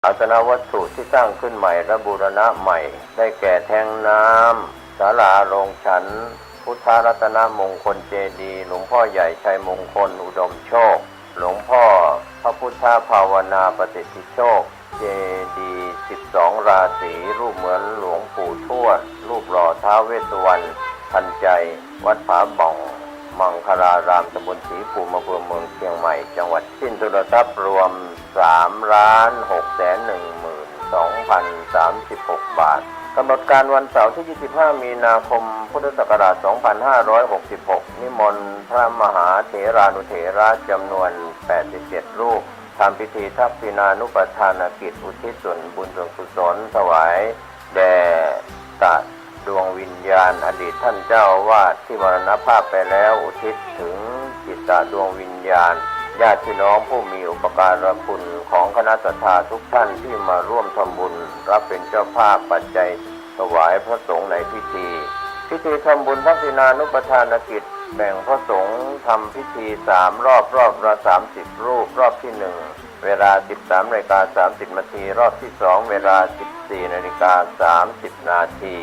อาสนวัตถุที่สร้างขึ้นใหม่และบูรณะใหม่ได้แก่แทงน้ำศาลาโรงฉันพุทธรัตนมงคลเจดีย์หลวงพ่อใหญ่ชัยมงคลอุดมโชคหลวงพ่อพระพุทธภาวนาปฏิทิโชคเจดีย์12ราศีรูปเหมือนหลวงปู่ทวดรูปหล่อท้าวเวสสุวรรณทันใจวัดผาบ่องมังคลารามตำบลศรีภูมิอำเภอเมืองเชียงใหม่จังหวัดสิ้นทุนทรัพย์รวม3,612,036 บาทกำหนดการวันเสาร์ที่25มีนาคมพุทธศักราช2566นิมนต์พระมหาเถรานุเถระจำนวน87รูปทำพิธีทักษิณานุปทานกิจอุทิศส่วนบุญส่วนกุศลถวายแด่ตัดดวงวิญญาณอดีตท่านเจ้าวาดที่มรณภาพไปแล้วอุทิศถึงจิตตดวงวิญญาณญาติพี่น้องผู้มีอุปการะคุณของคณะศรัทธาทุกท่านที่มาร่วมทำบุญรับเป็นเจ้าภาพปัจจัยถวายพระสงฆ์ในพิธีทำบุญทักษิณานุปทานกิจแบ่งพระสงฆ์ทำพิธี3รอบละ30รูปรอบที่1เวลา 13:30 นาทีรอบที่2เวลา 14:30 นาที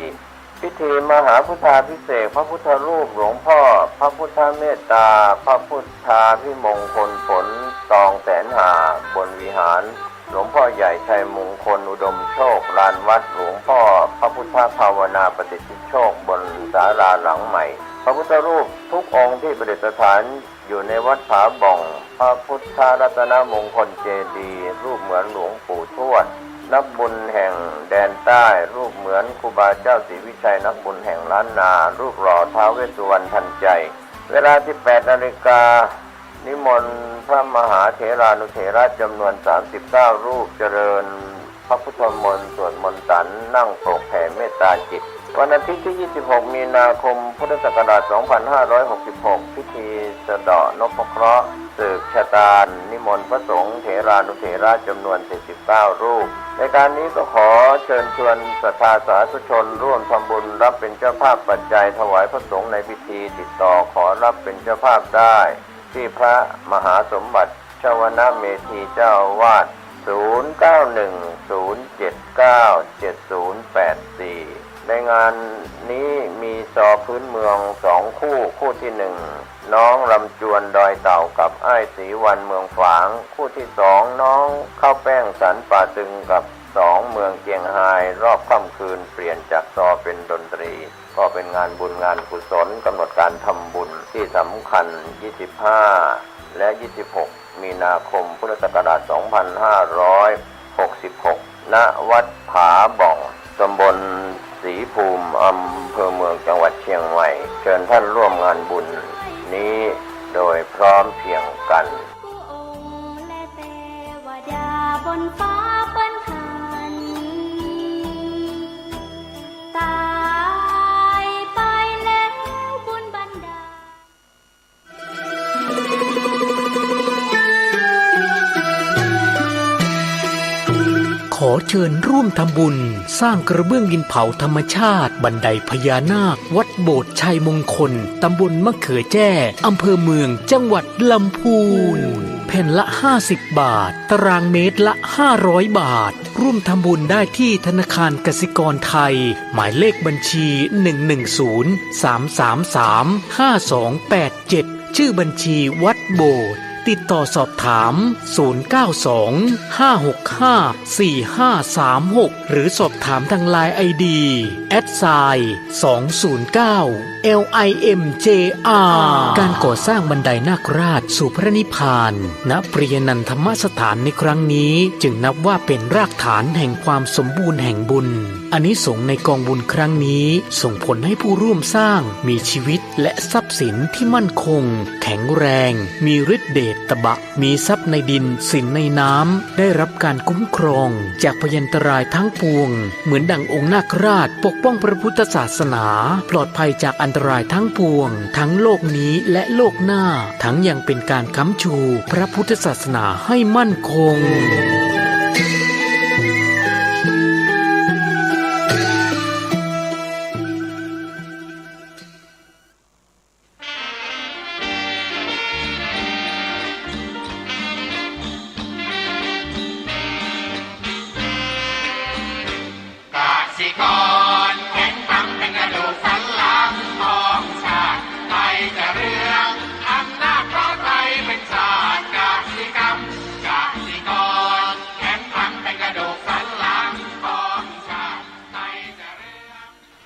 พิธีมหาพุทธาภิเษกพระพุทธรูปหลวงพ่อพระพุทธเมตตาพระพุทธาภิมงคลผลตองแสนหาบนวิหารหลวงพ่อใหญ่ชัยมงคลอุดมโชคลานวัดหลวงพ่อพระพุทธภาวนาปฏิทิโชคบนศาลาหลังใหม่พระพุทธรูปทุกองค์ที่ประดิษฐานอยู่ในวัดผาบ่องพระพุทธรัตนมงคลเจดีย์รูปเหมือนหลวงปู่ทวดนักบุญแห่งแดนใต้รูปเหมือนครูบาเจ้าศรีวิชัยนักบุญแห่งล้านนารูปหล่อท้าวเวสสุวรรณทันใจเวลา 18 นาฬิกานิมนต์พระมหาเถรานุเถระจำนวน39รูปเจริญพระพุทธมนต์สวดมนต์สันนั่งโปรกแผ่เมตตาจิตวันอาทิตย์ที่26มีนาคมพุทธศักราช2566พิธีสะเดาะนพเคราะห์สืบชะตานิมนต์พระสงฆ์เถรานุเถระจำนวน49รูปในการนี้ก็ขอเชิญชวนศรัทธาสาธุชนร่วมทำบุญรับเป็นเจ้าภาพปัจจัยถวายพระสงฆ์ในพิธีติดต่อขอรับเป็นเจ้าภาพได้ที่พระมหาสมบัติชวนะเมธีเจ้าอาวาส0910797084ในงานนี้มีซอพื้นเมือง2คู่ที่1น้องลำจวนดอยเต่ากับอ้ายศรีวันเมืองฝางคู่ที่2น้องข้าวแป้งสันป่าตึงกับ2เมืองเจียงไฮ้รอบค่ำคืนเปลี่ยนจากซอเป็นดนตรีก็เป็นงานบุญงานกุศลกำหนดการทำบุญที่สำคัญ25และ26มีนาคมพุทธศักราช2566ณวัดผาบ่องตำบลศรีภูมิอำเภอเมืองจังหวัดเชียงใหม่เชิญท่านร่วมงานบุญนี้โดยพร้อมเพรียงกันบนฟ้าเปิ้นหันตายไปแล้วบุญบันดาขอเชิญร่วมทำบุญสร้างกระเบื้องดินเผาธรรมชาติบันไดพญานาควัดโบสถ์ชัยมงคลตำบลมะเขือแจ้อำเภอเมืองจังหวัดลำพูนแผ่นละ50 บาทตารางเมตรละ500 บาทร่วมทำบุญได้ที่ธนาคารกสิกรไทยหมายเลขบัญชี110-333-5287ชื่อบัญชีวัดโบสถ์ติดต่อสอบถาม092-565-4536หรือสอบถามทางไลน์ ID @209LIMJR การก่อสร้างบันไดนาคราชสู่พระนิพพานณปริยนันทธรรมสถานในครั้งนี้จึงนับว่าเป็นรากฐานแห่งความสมบูรณ์แห่งบุญอานิสงส์ในกองบุญครั้งนี้ส่งผลให้ผู้ร่วมสร้างมีชีวิตและทรัพย์สินที่มั่นคงแข็งแรงมีฤทธิ์เดชตบะมีทรัพย์ในดินสินในน้ำได้รับการคุ้มครองจากพยันตรายทั้งปวงเหมือนดั่งองค์นาคราชปกป้องพระพุทธศาสนาปลอดภัยจากอันตรายทั้งปวงทั้งโลกนี้และโลกหน้าทั้งยังเป็นการค้ำชูพระพุทธศาสนาให้มั่นคง ข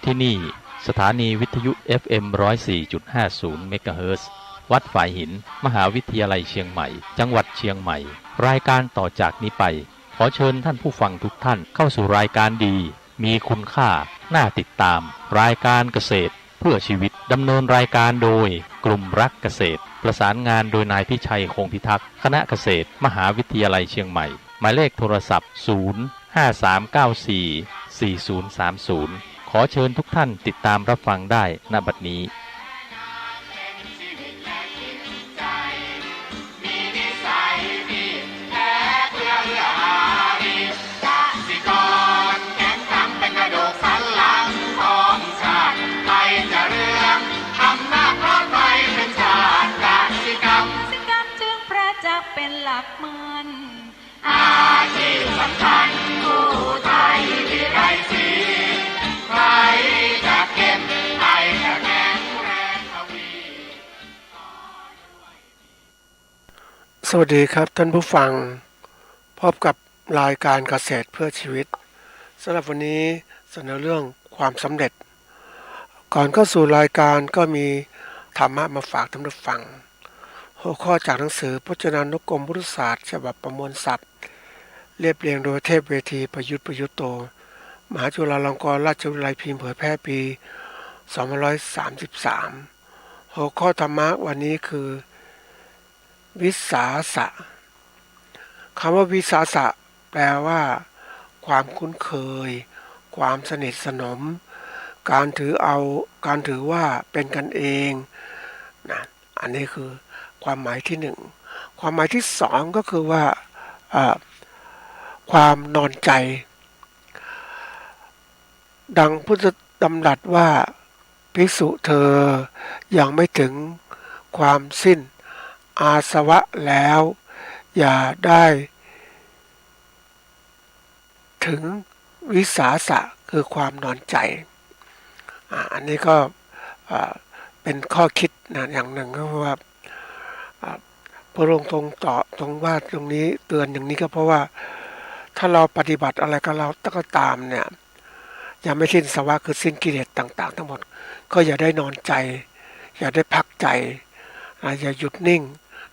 ที่นี่สถานีวิทยุ FM 104.50 เมกะเฮิรตซ์วัดฝายหินมหาวิทยาลัยเชียงใหม่จังหวัดเชียงใหม่รายการต่อจากนี้ไปขอเชิญท่านผู้ฟังทุกท่านเข้าสู่รายการดีมีคุณค่าน่าติดตามรายการเกษตรเพื่อชีวิตดำเนินรายการโดยกลุ่มรักเกษตรประสานงานโดยนายพิชัยคงพิทักษ์คณะเกษตรมหาวิทยาลัยเชียงใหม่หมายเลขโทรศัพท์053944030ขอเชิญทุกท่านติดตามรับฟังได้ณบัดนี้เป็นหลักมันอาชีพสำคัญผู้ไทยที่ไร้สีใครจะเก็บใครจะแข็งแรงทวี สวัสดีครับท่านผู้ฟังพบกับรายการเกษตรเพื่อชีวิตสำหรับวันนี้เสนอเรื่องความสำเร็จก่อนเข้าสู่รายการก็มีธรรมะมาฝากท่านผู้ฟังหัวข้อจากหนังสือพจนานุกรมพุทธศาสตร์ฉบับประมวลศัพท์เรียบเรียงโดยเทพเวทีประยุทธ์โตมหาจุฬาลงกรณราชวิทยาลัยพิมพ์เผยแพร่ปี2533หัวข้อธรรมะวันนี้คือวิสาสะคำว่าวิสาสะแปลว่าความคุ้นเคยความสนิทสนมการถือว่าเป็นกันเองนะอันนี้คือความหมายที่หนึ่งความหมายที่สองก็คือว่าความนอนใจดังพุทธดำรัสว่าภิกษุเธอยังไม่ถึงความสิ้นอาสวะแล้วอย่าได้ถึงวิสาสะคือความนอนใจอันนี้ก็เป็นข้อคิดนะอย่างหนึ่งก็ว่าพระองค์ตรงว่าตรงนี้เตือนอย่างนี้ก็เพราะว่าถ้าเราปฏิบัติอะไรก็ตามเนี่ยยังไม่สิ้นสวะคือสิ้นกิเลสต่างๆทั้งหมดก็อย่าได้นอนใจอย่าได้พักใจอย่าหยุดนิ่ง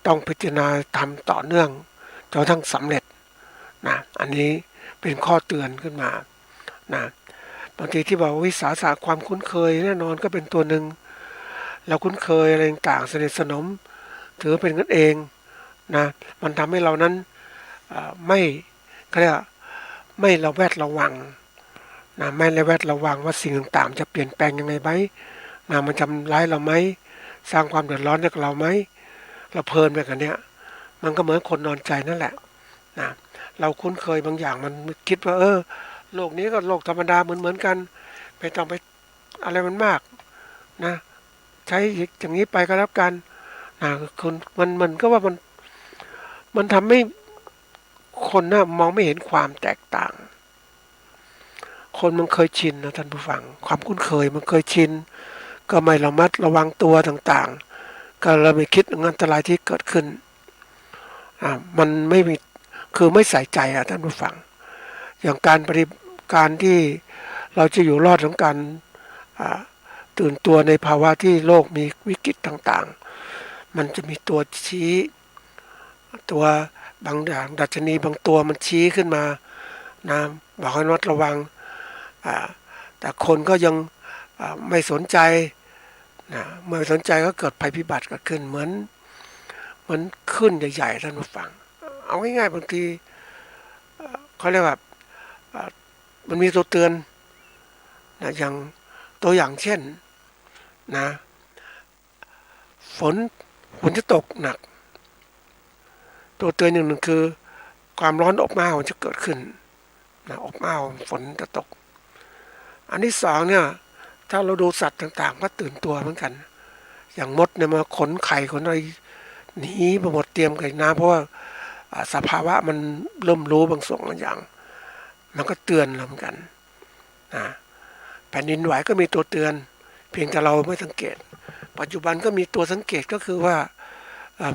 ต้องพิจารณาทำต่อเนื่องจนทั้งสำเร็จนะอันนี้เป็นข้อเตือนขึ้นมานะบางทีที่บอกวิสาสะความคุ้นเคยแน่นอนก็เป็นตัวหนึ่งเราคุ้นเคยอะไรต่างๆสนิทสนมถือเป็นกันเองนะมันทำให้เรานั้นไม่เรียกไม่ระแวดระวังนะไม่ระแวดระวังว่าสิ่งต่างๆจะเปลี่ยนแปลงยังไงไหมนะมันทำร้ายเราไหมสร้างความเดือดร้อนให้กับเราไหมเราเพลินไปกับเนี้ยมันก็เหมือนคนนอนใจนั่นแหละนะเราคุ้นเคยบางอย่างมันคิดว่าโลกนี้ก็โลกธรรมดาเหมือนกันไม่ต้องไปอะไรมันมากนะใช้อย่างนี้ไปก็แล้วกันนะคนมันก็ว่ามันทำให้คนน่ะมองไม่เห็นความแตกต่างคนมันเคยชินนะท่านผู้ฟังความคุ้นเคยมันเคยชินก็ไม่ระมัดระวังตัวต่างๆก็เลยไม่คิดถึงอันตรายที่เกิดขึ้นมันไม่มีคือไม่ใส่ใจท่านผู้ฟังอย่างการที่เราจะอยู่รอดของการตื่นตัวในภาวะที่โลกมีวิกฤตต่างๆมันจะมีตัวชี้ตัวบางอย่างดัชนีบางตัวมันชี้ขึ้นมานะบอกให้ระมัดระวังแต่คนก็ยังไม่สนใจนะเมื่อสนใจก็เกิดภัยพิบัติเกิดขึ้นเหมือนขึ้นใหญ่ๆท่านผู้ฟังเอาง่ายๆบางทีเขาเรียกว่ามันมีตัวเตือนนะอย่างตัวอย่างเช่นนะฝนจะตกหนักตัวเตือนอย่างหนึ่งคือความร้อนอบอ้าวจะเกิดขึ้นนะอบอ้าวฝนจะตกอันที่สองเนี่ยถ้าเราดูสัตว์ต่างๆก็ตื่นตัวเหมือนกันอย่างมดเนี่ยมาขนไข่ขนอะไรหนีไปหมดเตรียมกับน้ำเพราะว่าสภาวะมันเริ่มรู้บางส่วนบางอย่างมันก็เตือนเราเหมือนกันนะแผ่นดินไหวก็มีตัวเตือนเพียงแต่เราไม่สังเกตปัจจุบันก็มีตัวสังเกตก็คือว่า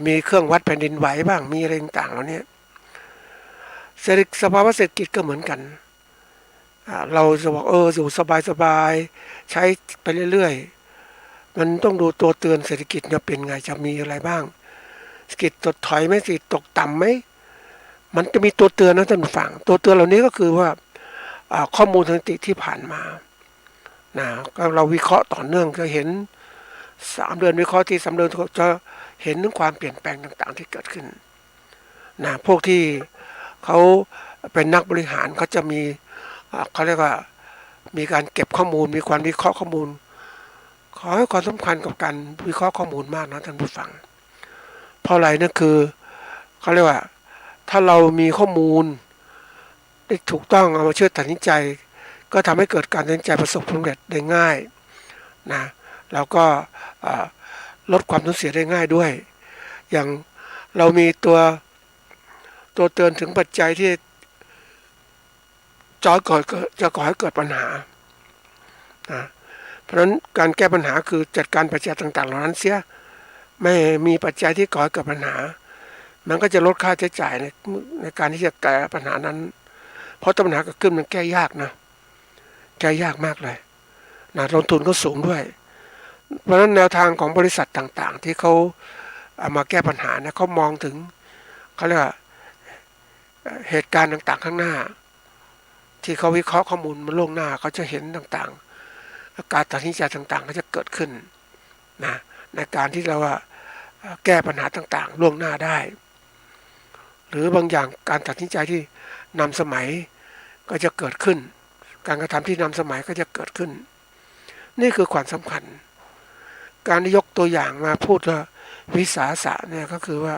มีเครื่องวัดแผ่นดินไหวบ้างมีอะไรต่างๆแล้วเนี่ยสภาวะเศรษฐกิจก็เหมือนกัน เราจะบอกอยู่สบายๆใช้ไปเรื่อยๆมันต้องดูตัวเตือนเศรษฐกิจจะเป็นไงจะมีอะไรบ้างเศรษฐกิจถดถอยไหมเศรษฐกิจตกต่ำไหมมันจะมีตัวเตือนนะท่านผู้ฟังตัวเตือนเหล่านี้ก็คือว่าข้อมูลสถิติที่ผ่านมานะก็เราวิเคราะห์ต่อเนื่องจะเห็น3 เดือนวิเคราะห์ที่3 เดือนจะเห็นถึงความเปลี่ยนแปลงต่างๆที่เกิดขึ้นนะพวกที่เขาเป็นนักบริหารเขาจะมีเขาเรียกว่ามีการเก็บข้อมูลมีความวิเคราะห์ข้อมูลขอให้ความสำคัญกับการวิเคราะห์ข้อมูลมากนะท่านผู้ฟังเพราะอะไรนั่นคือเขาเรียกว่าถ้าเรามีข้อมูลได้ถูกต้องเอามาช่วยตัดสินใจก็ทำให้เกิดการตัดสินใจประสบความสำเร็จได้ง่ายนะแล้วก็ลดความสูญเสียได้ง่ายด้วยอย่างเรามีตัวเตือนถึงปัจจัยที่จะก่อให้เกิดปัญหานะเพราะฉะนั้นการแก้ปัญหาคือจัดการปัจจัยต่างๆเหล่านั้นเสียไม่มีปัจจัยที่ก่อให้เกิดปัญหามันก็จะลดค่าใช้จ่ายในการที่จะแก้ปัญหานั้นเพราะปัญหาเกิดขึ้นมันแก้ยากนะแก้ยากมากเลยนะลงทุนก็สูงด้วยเพราะฉะนั้นแนวทางของบริษัทต่างๆที่เขาเอามาแก้ปัญหาเนี่ยเขามองถึงเขาเรียกว่าเหตุการณ์ต่างๆข้างหน้าที่เขาวิเคราะห์ข้อมูลมาล่วงหน้าเขาจะเห็นต่างๆการตัดสินใจต่างๆก็จะเกิดขึ้นนะในการที่เราแก้ปัญหาต่างๆล่วงหน้าได้หรือบางอย่างการตัดสินใจที่นำสมัยก็จะเกิดขึ้นการกระทำที่นำสมัยก็จะเกิดขึ้นนี่คือความสำคัญการยกตัวอย่างมาพูดว่าวิสาสะเนี่ยก็คือว่า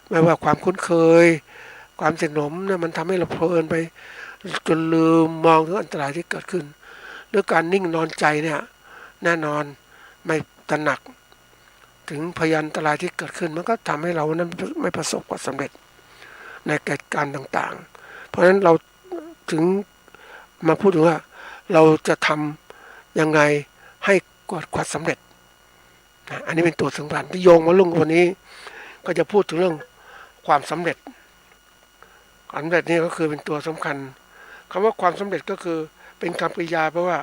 ไม่ว่าความคุ้นเคยความสนมเนี่ยมันทำให้เราเพลินไปจนลืมมองถึงอันตรายที่เกิดขึ้นหรือการนิ่งนอนใจเนี่ยแน่นอนไม่ตระหนักถึงพยานอันตรายที่เกิดขึ้นมันก็ทำให้เรานั้นไม่ประสบความสำเร็จในกิจการต่างๆเพราะฉะนั้นเราถึงมาพูดถึงว่าเราจะทำยังไงให้เกิดความสำเร็จนะอันนี้เป็นตัวสำคัญที่โยงมาลงวันนี้ก็จะพูดถึงเรื่องความสำเร็จความสำเร็จนี่ก็คือเป็นตัวสำคัญคำว่าความสำเร็จก็คือเป็นคำกริยาแปลว่า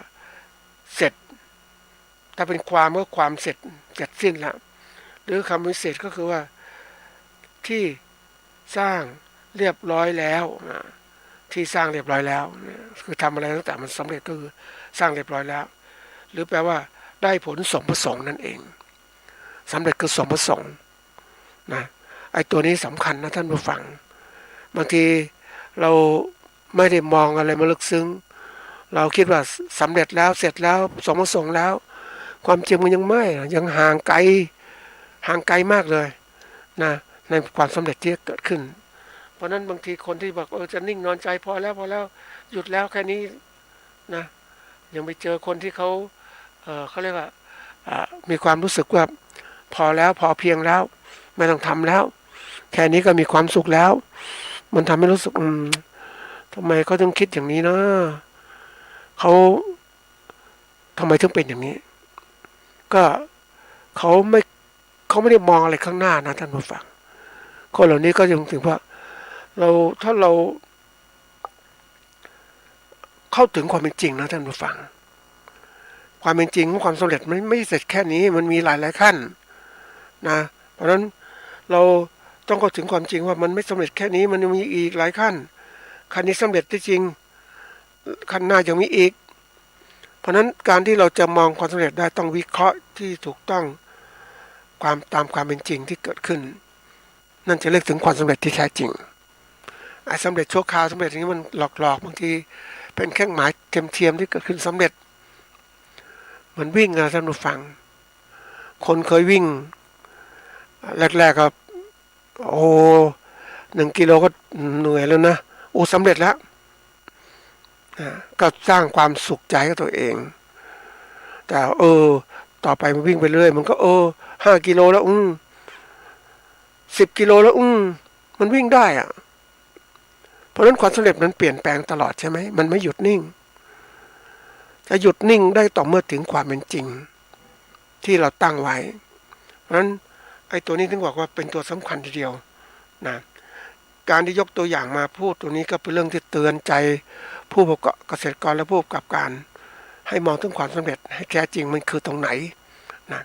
เสร็จถ้าเป็นความก็ความเสร็จสิ้นแล้วหรือคำวิเศษก็คือว่าที่สร้างเรียบร้อยแล้วที่สร้างเรียบร้อยแล้วคือทำอะไรตั้งแต่มันสำเร็จก็คือสร้างเรียบร้อยแล้วหรือแปลว่าได้ผลสมประสงค์นั่นเองสำเร็จคือสมประสงค์นะไอ้ตัวนี้สำคัญนะท่านผู้ฟังบางทีเราไม่ได้มองอะไรมาลึกซึ้งเราคิดว่าสำเร็จแล้วเสร็จแล้วสมประสงค์แล้วความจริงมันยังไม่ยังห่างไกลมากเลยนะในความสำเร็จที่เกิดขึ้นเพราะนั้นบางทีคนที่บอกจะนิ่งนอนใจพอแล้วหยุดแล้วแค่นี้นะยังไปเจอคนที่เขาเรียกว่ามีความรู้สึกว่าพอแล้วพอเพียงแล้วไม่ต้องทำแล้วแค่นี้ก็มีความสุขแล้วมันทำให้รู้สึกทำไมเขาถึงคิดอย่างนี้นะเขาทำไมถึงเป็นอย่างนี้ก็เขาไม่ได้มองอะไรข้างหน้านะท่านผู้ฟังคนเหล่านี้ก็ยังถึงว่าถ้าเราเข้าถึงความเป็นจริงนะท่านผู้ฟังความเป็นจริงของความสำเร็จมันไม่เสร็จแค่นี้มันมีหลายขั้นนะเพราะฉะนั้นเราต้องเข้าถึงความจริงว่ามันไม่สำเร็จแค่นี้มันมีอีกหลายขั้นนี้สำเร็จที่จริงขั้นหน้ายังมีอีกเพราะฉะนั้นการที่เราจะมองความสำเร็จได้ต้องวิเคราะห์ที่ถูกต้องตามความเป็นจริงที่เกิดขึ้นนั่นจะเรียกถึงความสำเร็จที่แท้จริงไอ้สำเร็จชั่วคราวสำเร็จอย่างนี้มันหลอกบางทีเป็นเครื่องหมายเทียมที่เกิดขึ้นสำเร็จเหมือนวิ่งนะท่านผู้ฟังคนเคยวิ่งแรกๆก็1 กิโลก็เหนื่อยแล้วนะสำเร็จแล้วก็สร้างความสุขใจกับตัวเองแต่ต่อไปมันวิ่งไปเรื่อยมันก็5 กิโลแล้ว10 กิโลแล้วมันวิ่งได้อะเพราะฉะนั้นความสำเร็จมันเปลี่ยนแปลงตลอดใช่ไหมมันไม่หยุดนิ่งจะหยุดนิ่งได้ต่อเมื่อถึงความเป็นจริงที่เราตั้งไว้เพราะฉะนั้นไอ้ตัวนี้ถึงบอกว่าเป็นตัวสำคัญทีเดียวนะการที่ยกตัวอย่างมาพูดตัวนี้ก็เป็นเรื่องที่เตือนใจ ผู้ประกอบเกษตรกรและผู้ประกอบการให้มองถึงความสำเร็จให้แท้จริงมันคือตรงไหนนะ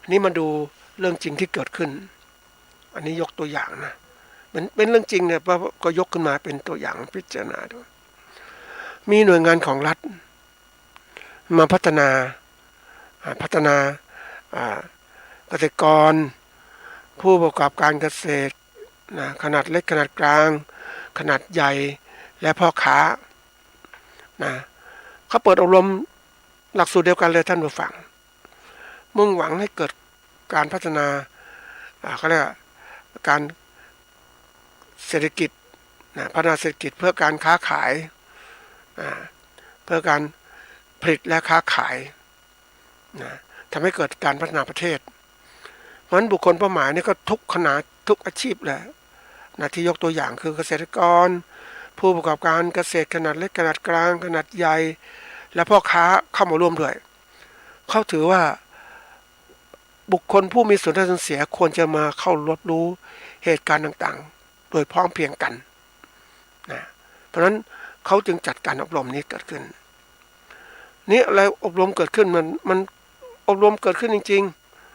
อันนี้มาดูเรื่องจริงที่เกิดขึ้นอันนี้ยกตัวอย่างนะเป็นเรื่องจริงเนี่ยก็ยกขึ้นมาเป็นตัวอย่างพิจารณาดูมีหน่วยงานของรัฐมาพัฒนาเกษตรกรผู้ประกอบการเกษตรนะขนาดเล็กขนาดกลางขนาดใหญ่และพ่อค้านะเขาเปิดอบรมหลักสูตรเดียวกันเลยท่านผู้ฟังมุ่งหวังให้เกิดการพัฒนาเขาเรียกการเศรษฐกิจนะพัฒนาเศรษฐกิจเพื่อการค้าขายเพื่อการผลิตและค้าขายนะทำให้เกิดการพัฒนาประเทศเพราะฉะนั้นบุคคลเป้าหมายนี่ก็ทุกขนาดทุกอาชีพแหละนะที่ยกตัวอย่างคือเกษตรกรผู้ประกอบการเกษตรขนาดเล็กขนาดกลางขนาดใหญ่และพ่อค้าเข้ามาร่วมด้วยเขาถือว่าบุคคลผู้มีส่วนได้ส่วนเสียควรจะมาเข้ารับรู้เหตุการณ์ต่างๆโดยพร้อมเพรียงกันนะเพราะฉะนั้นเขาจึงจัดการอบรมนี้เกิดขึ้นนี่อะไรอบรมเกิดขึ้นมันอบรมเกิดขึ้นจริง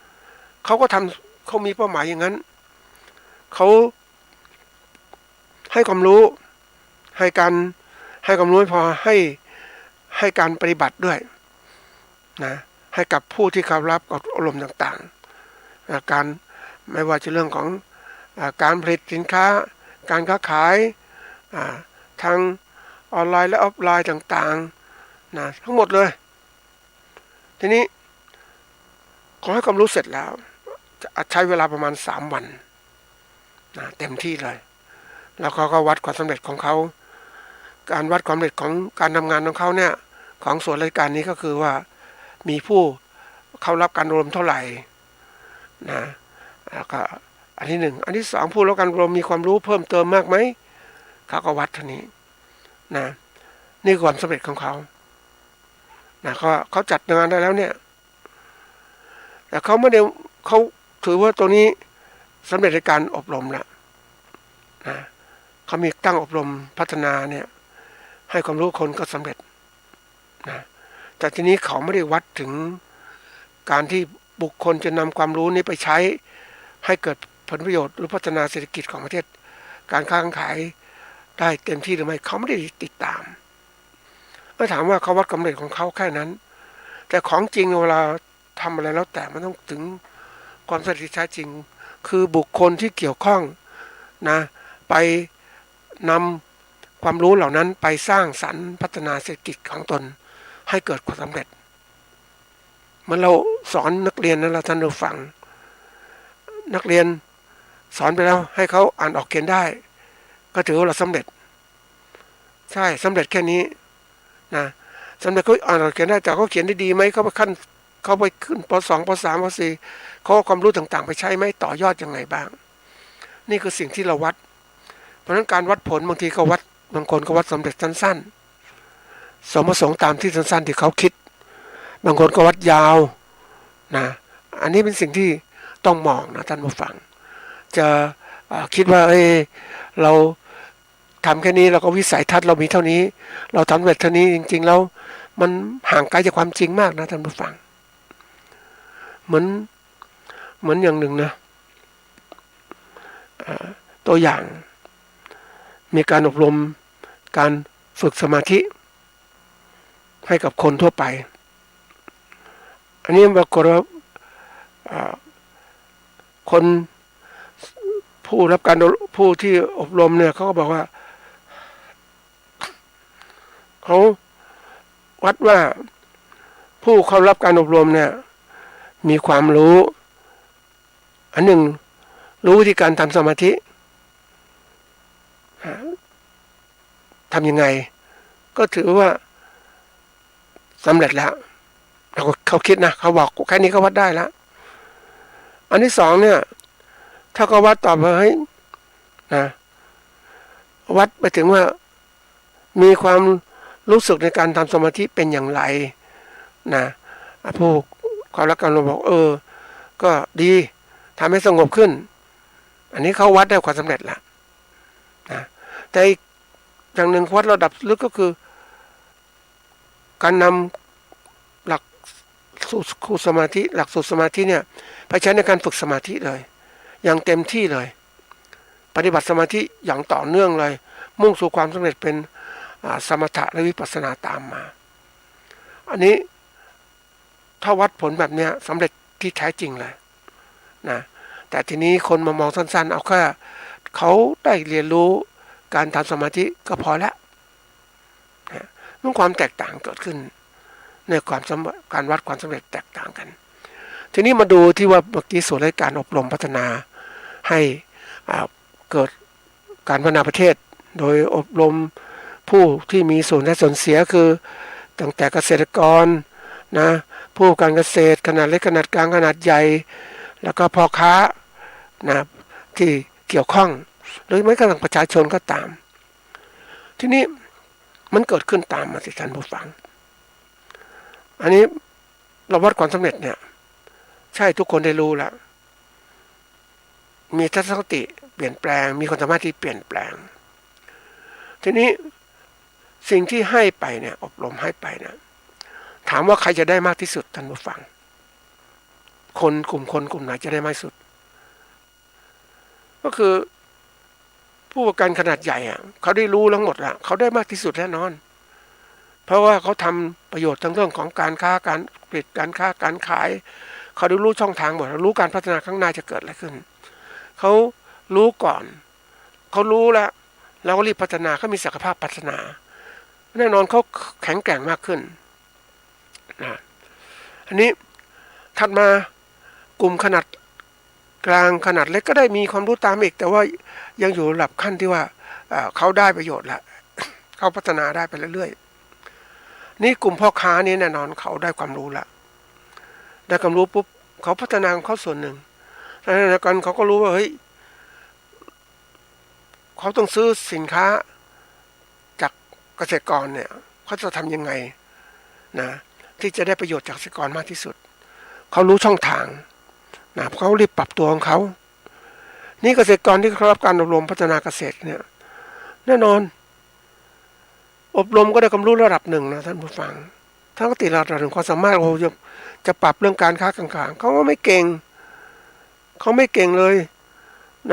ๆเขาก็ทำเขามีเป้าหมายอย่างนั้นเขาให้ความรู้ให้ความรู้ไม่พอให้การปฏิบัติด้วยนะให้กับผู้ที่เข้ารับอบรมต่างๆการไม่ว่าจะเรื่องของการผลิตสินค้าการค้าขายทางออนไลน์และออฟไลน์ต่างๆนะทั้งหมดเลยทีนี้ขอให้ความรู้เสร็จแล้วจะใช้เวลาประมาณ3 วันนะเต็มที่เลยแล้วเขาก็วัดความสำเร็จของเขาการวัดความสำเร็จของการทำงานของเขาเนี่ยของส่วนราชการนี้ก็คือว่ามีผู้เข้ารับการอบรมเท่าไหร่นะแล้วก็อันที่1อันที่2ผู้รับการอบรมมีความรู้เพิ่มเติมมากไหมเขาก็วัดเท่านี้นะนี่ความสำเร็จของเขานะเขาจัดงานได้แล้วเนี่ยแต่เขาไม่ได้เขาถือว่าตัวนี้สำเร็จในการอบรมแล้วนะเขามีตั้งอบรมพัฒนาเนี่ยให้ความรู้คนก็สำเร็จนะแต่ทีนี้เขาไม่ได้วัดถึงการที่บุคคลจะนำความรู้นี้ไปใช้ให้เกิดผลประโยชน์หรือพัฒนาเศรษฐกิจของประเทศการค้าขายได้เต็มที่หรือไม่เขาไม่ได้ติดตามก็ถามว่าเขาวัดความสำเร็จของเขาแค่นั้นแต่ของจริงเวลาทำอะไรแล้วแต่มันต้องถึงความสำเร็จที่แท้จริงคือบุคคลที่เกี่ยวข้องนะไปนำความรู้เหล่านั้นไปสร้างสรรค์พัฒนาเศรษฐกิจของตนให้เกิดความสำเร็จเมื่อเราสอนนักเรียนนั้นเราท่านผู้ฟังนักเรียนสอนไปแล้วให้เขาอ่านออกเขียนได้ก็ถือว่าเราสำเร็จใช่สำเร็จแค่นี้นะสำเร็จเขาอ่านออกเขียนได้แต่เขาเขียนได้ดีไหมเขาไปขึ้นป.2 ป.3 ป.4 เขาเอาความรู้ต่างๆไปใช้ไหมต่อยอดยังไงบ้างนี่คือสิ่งที่เราวัดเพราะฉะนั้นการวัดผลบางทีก็วัดบางคนก็วัดสำเร็จสั้นๆสมประสงค์ตามที่สั้นๆที่เขาคิดบางคนก็วัดยาวนะอันนี้เป็นสิ่งที่ต้องมองนะท่านผู้ฟังจะคิดว่าเราทำแค่นี้เราก็วิสัยทัศน์เรามีเท่านี้เราทำแบบเท่านี้จริงๆแล้วมันห่างไกลจากความจริงมากนะท่านผู้ฟังเหมือนอย่างหนึ่งนะตัวอย่างมีการอบรมการฝึกสมาธิให้กับคนทั่วไปอันนี้ปรากฏว่าคนผู้ที่อบรมเนี่ยเขาก็บอกว่าเขาวัดว่าผู้เข้ารับการอบรมเนี่ยมีความรู้อันหนึ่งรู้วิธีการทำสมาธิทำยังไงก็ถือว่าสำเร็จแล้วเขาคิดนะเขาบอกแค่นี้ก็วัดได้แล้วอันที่2เนี่ยถ้าเขาวัดต่อไปนะวัดไปถึงว่ามีความรู้สึกในการทำสมาธิเป็นอย่างไรนะผู้ความรักกันเราบอกก็ดีทำให้สงบขึ้นอันนี้เขาวัดได้ความสำเร็จแล้วนะแต่อย่างหนึ่งวัดระดับลึกก็คือ การนำหลักสูตรสมาธิหลักสูตรสมาธิเนี่ยไปใช้ในการฝึกสมาธิเลยอย่างเต็มที่เลยปฏิบัติสมาธิอย่างต่อเนื่องเลยมุ่งสู่ความสำเร็จเป็นสมถะและวิปัสสนาตามมาอันนี้ถ้าวัดผลแบบเนี้ยสำเร็จที่แท้จริงเลยนะแต่ทีนี้คนมามองสั้นๆเอาแค่เขาได้เรียนรู้การทำสมาธิก็พอแล้วนะนั่นความแตกต่างเกิดขึ้นในการวัดความสำเร็จแตกต่างกันทีนี้มาดูที่ว่าเมื่อกี้ส่วนในการอบรมพัฒนาให้เกิดการพัฒนาประเทศโดยอบรมผู้ที่มีส่วนได้ส่วนเสียคือตั้งแต่เกษตรกรนะผู้การเกษตรขนาดเล็กขนาดกลางขนาดใหญ่แล้วก็พ่อค้านะที่เกี่ยวข้องหรือแม้กระทั่งประชาชนก็ตามทีนี้มันเกิดขึ้นตามมาสิท่านผู้ฟังอันนี้เราวัดความสำเร็จเนี่ยใช่ทุกคนได้รู้แล้วมีทัศนคติเปลี่ยนแปลงมีความสามารถที่เปลี่ยนแปลงทีนี้สิ่งที่ให้ไปเนี่ยอบรมให้ไปเนี่ยถามว่าใครจะได้มากที่สุดท่านผู้ฟังกลุ่มไหนจะได้มากที่สุดก็คือผู้ประกันขนาดใหญ่อ่ะเขาได้รู้ทั้งหมดละเขาได้มากที่สุดแน่นอนเพราะว่าเขาทำประโยชน์ทั้งเรื่องของการค้าการผลิตการค้าการขายเขาได้รู้ช่องทางหมดรู้การพัฒนาข้างหน้าจะเกิดอะไรขึ้นเขารู้ก่อนเขารู้แล้วเราก็รีบพัฒนาเขามีศักยภาพพัฒนาแน่นอนเขาแข็งแกร่งมากขึ้นนะอันนี้ถัดมากลุ่มขนาดกลางขนาดเล็กก็ได้มีความรู้ตามอีกแต่ว่ายังอยู่ระดับขั้นที่ว่าเขาได้ประโยชน์ละเขาพัฒนาได้ไปเรื่อยๆนี่กลุ่มพ่อค้านี้แน่นอนเขาได้ความรู้ละได้ความรู้ปุ๊บเขาพัฒนาของเขาส่วนหนึ่งแล้วกันเขาก็รู้ว่าเฮ้ยเขาต้องซื้อสินค้าจากเกษตรกรเนี่ยเขาจะทำยังไงนะที่จะได้ประโยชน์จากเกษตรกรมากที่สุดเขารู้ช่องทางนะเขารีบปรับตัวของเขานี่เกษตรกรที่เขารับการอบรมพัฒนาเกษตรเนี่ยแน่นอนอบรมก็ได้ความรู้ระดับหนึ่งนะท่านผู้ฟังทั้งติระดับหนึ่งความสามารถเขาจะปรับเรื่องการค้าการเขาก็ไม่เก่งเลย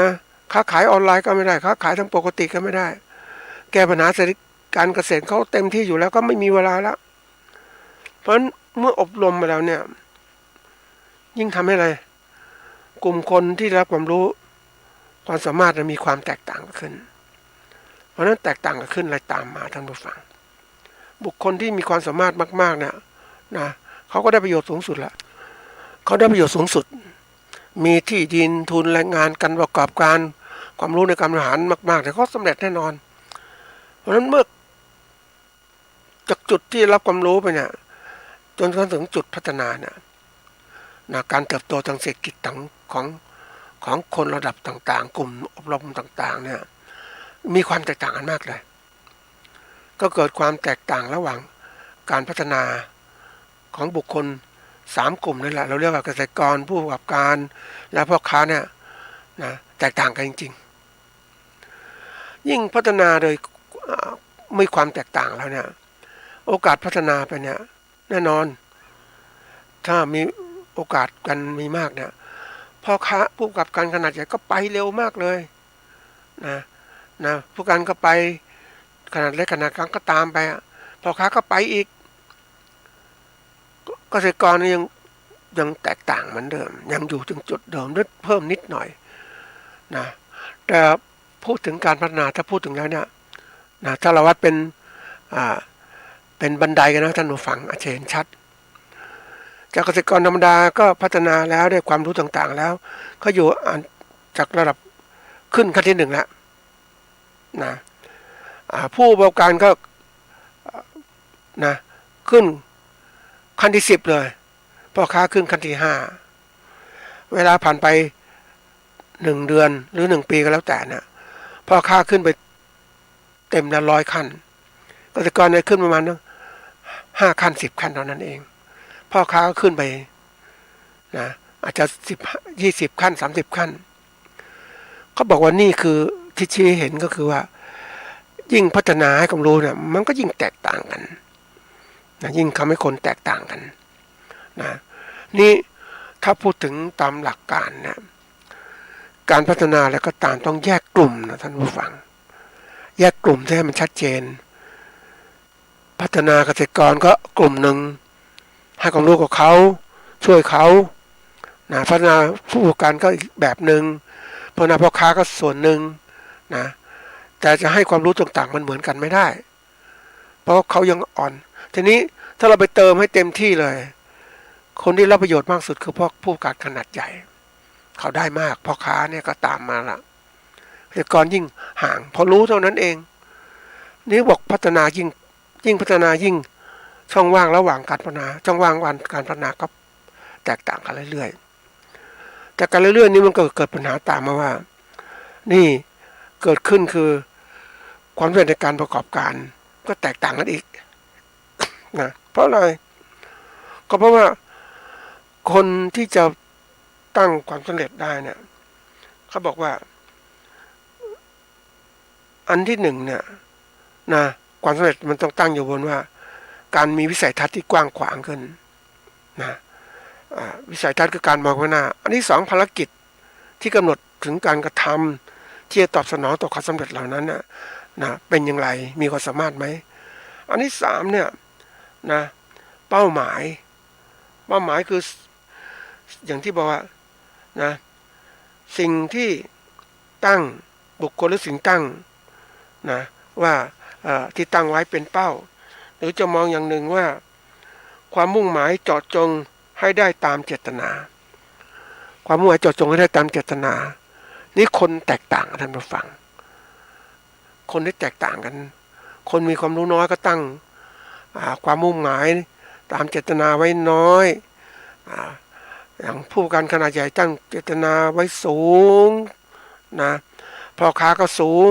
นะค้าขายออนไลน์ก็ไม่ได้ค้าขายทางปกติก็ไม่ได้แก้ปัญหาการเกษตรเขาเต็มที่อยู่แล้วก็ไม่มีเวลาแล้วเพราะฉะนั้นเมื่ออบรมมาแล้วเนี่ยยิ่งทำให้อะไรกลุ่มคนที่รับความรู้ความสามารถมีความแตกต่างขึ้นเพราะนั้นแตกต่างขึ้นอะไรตามมาท่านผู้ฟังบุคคลที่มีความสามารถมากๆเนี่ยนะเขาก็ได้ประโยชน์สูงสุดละเขาได้ประโยชน์สูงสุดมีที่ดินทุนแรงงานการประกอบการความรู้ในการบริหารมากๆแต่เขาสำเร็จแน่นอนเพราะฉะนั้นเมื่อจากจุดที่รับความรู้ไปเนี่ยจนถึงจุดพัฒนาเนี่ยนะการเติบโตทางเศรษฐกิจของคนระดับต่างๆกลุ่มอบรมต่างๆเนี่ยมีความแตกต่างกันมากเลยก็เกิดความแตกต่างระหว่างการพัฒนาของบุคคล3กลุ่มนี่แหละเราเรียกว่าเกษตรกรผู้ประกอบการและพ่อค้าเนี่ยนะแตกต่างกันจริงๆยิ่งพัฒนาโดยมีความแตกต่างแล้วเนี่ยโอกาสพัฒนาไปเนี่ยแน่นอนถ้ามีโอกาสกันมีมากเนี่ยพ่อค้าผู้ประกอบการขนาดใหญ่ก็ไปเร็วมากเลยนะผู้การก็ไปขนาดเล็กขนาดกลางก็ตามไปพ่อค้าก็ไปอีกเกษตรกรยังแตกต่างเหมือนเดิมยังอยู่ถึงจุดเดิมหรือเพิ่มนิดหน่อยนะแต่พูดถึงการพัฒนาถ้าพูดถึงแล้วเนี่ยนะถ้าเราวัดเป็นบันไดกันนะท่านผู้ฟังอาจจะเห็นชัดจากเกษตรกรธรรมดาก็พัฒนาแล้วได้ความรู้ต่างๆแล้วก็อยู่จากระดับขึ้นขั้นที่1แล้วนะผู้ประกอบการก็นะขึ้นขั้นที่10เลยพ่อค้าขึ้นขั้นที่5เวลาผ่านไป1เดือนหรือ1ปีก็แล้วแต่นะพ่อค้าขึ้นไปเต็มละ100ขั้นเกษตรกรเนี่ยขึ้นประมาณ5ขั้น10ขั้นเท่านั้นเองพ่อค้าก็ขึ้นไปนะอาจจะ20ขั้น30ขั้นเขาบอกว่านี่คือที่ชี้เห็นก็คือว่ายิ่งพัฒนาให้ความรู้เนี่ยมันก็ยิ่งแตกต่างกัน นะยิ่งทำให้คนแตกต่างกันนะนี่ถ้าพูดถึงตามหลักการนะการพัฒนาแล้วก็ตามต้องแยกกลุ่มนะท่านผู้ฟังแยกกลุ่มให้มันชัดเจนพัฒนาเกษตรกรก็กลุ่มหนึ่งให้ความรู้กับเขาช่วยเขานะพัฒนาผู้ประกอบการก็อีกแบบหนึ่งพัฒนาพ่อค้าก็ส่วนหนึ่งนะแต่จะให้ความรู้ต่างๆมันเหมือนกันไม่ได้เพราะเขายังอ่อนทีนี้ถ้าเราไปเติมให้เต็มที่เลยคนที่รับประโยชน์มากสุดคือพวกผู้ประกอบการขนาดใหญ่เขาได้มากพ่อค้าเนี่ยก็ตามมาละเกษตรกรยิ่งห่างพอรู้เท่านั้นเองนี่บอกพัฒนายิ่งพัฒนายิ่งช่องว่างระหว่างการพัฒนาช่องว่างวันการพัฒนาก็แตกต่างกันเรื่อยๆแต่การเรื่อยๆนี้มันก็เกิดปัญหาตามมาว่านี่เกิดขึ้นคือความสำเร็จในการประกอบการก็แตกต่างกันอีกนะเพราะอะไรก็เพราะว่าคนที่จะตั้งความสำเร็จได้เนี่ยเขาบอกว่าอันที่หนึ่งเนี่ยนะความสำเร็จมันต้องตั้งอยู่บนว่าการมีวิสัยทัศน์ที่กว้างขวางขึ้นนะวิสัยทัศน์คือการมองข้างหน้าอันที่สองภารกิจที่กำหนดถึงการกระทำที่จะตอบสนองต่อความสำเร็จเหล่านั้นนะเป็นอย่างไรมีความสามารถไหมอันที่สามเนี่ยนะเป้าหมายคืออย่างที่บอกว่านะสิ่งที่ตั้งบุคคลหรือสิ่งตั้งนะว่าที่ตั้งไว้เป็นเป้าหรือจะมองอย่างหนึ่งว่าความมุ่งหมายเจาะจงให้ได้ตามเจตนาความมุ่งหมายเจาะจงให้ได้ตามเจตนานี่คนแตกต่างท่านผู้ฟังคนที่แตกต่างกันคนมีความรู้น้อยก็ตั้งความมุ่งหมายตามเจตนาไว้น้อยอย่างผู้ประกอบการขนาดใหญ่ตั้งเจตนาไว้สูงนะพ่อค้าก็สูง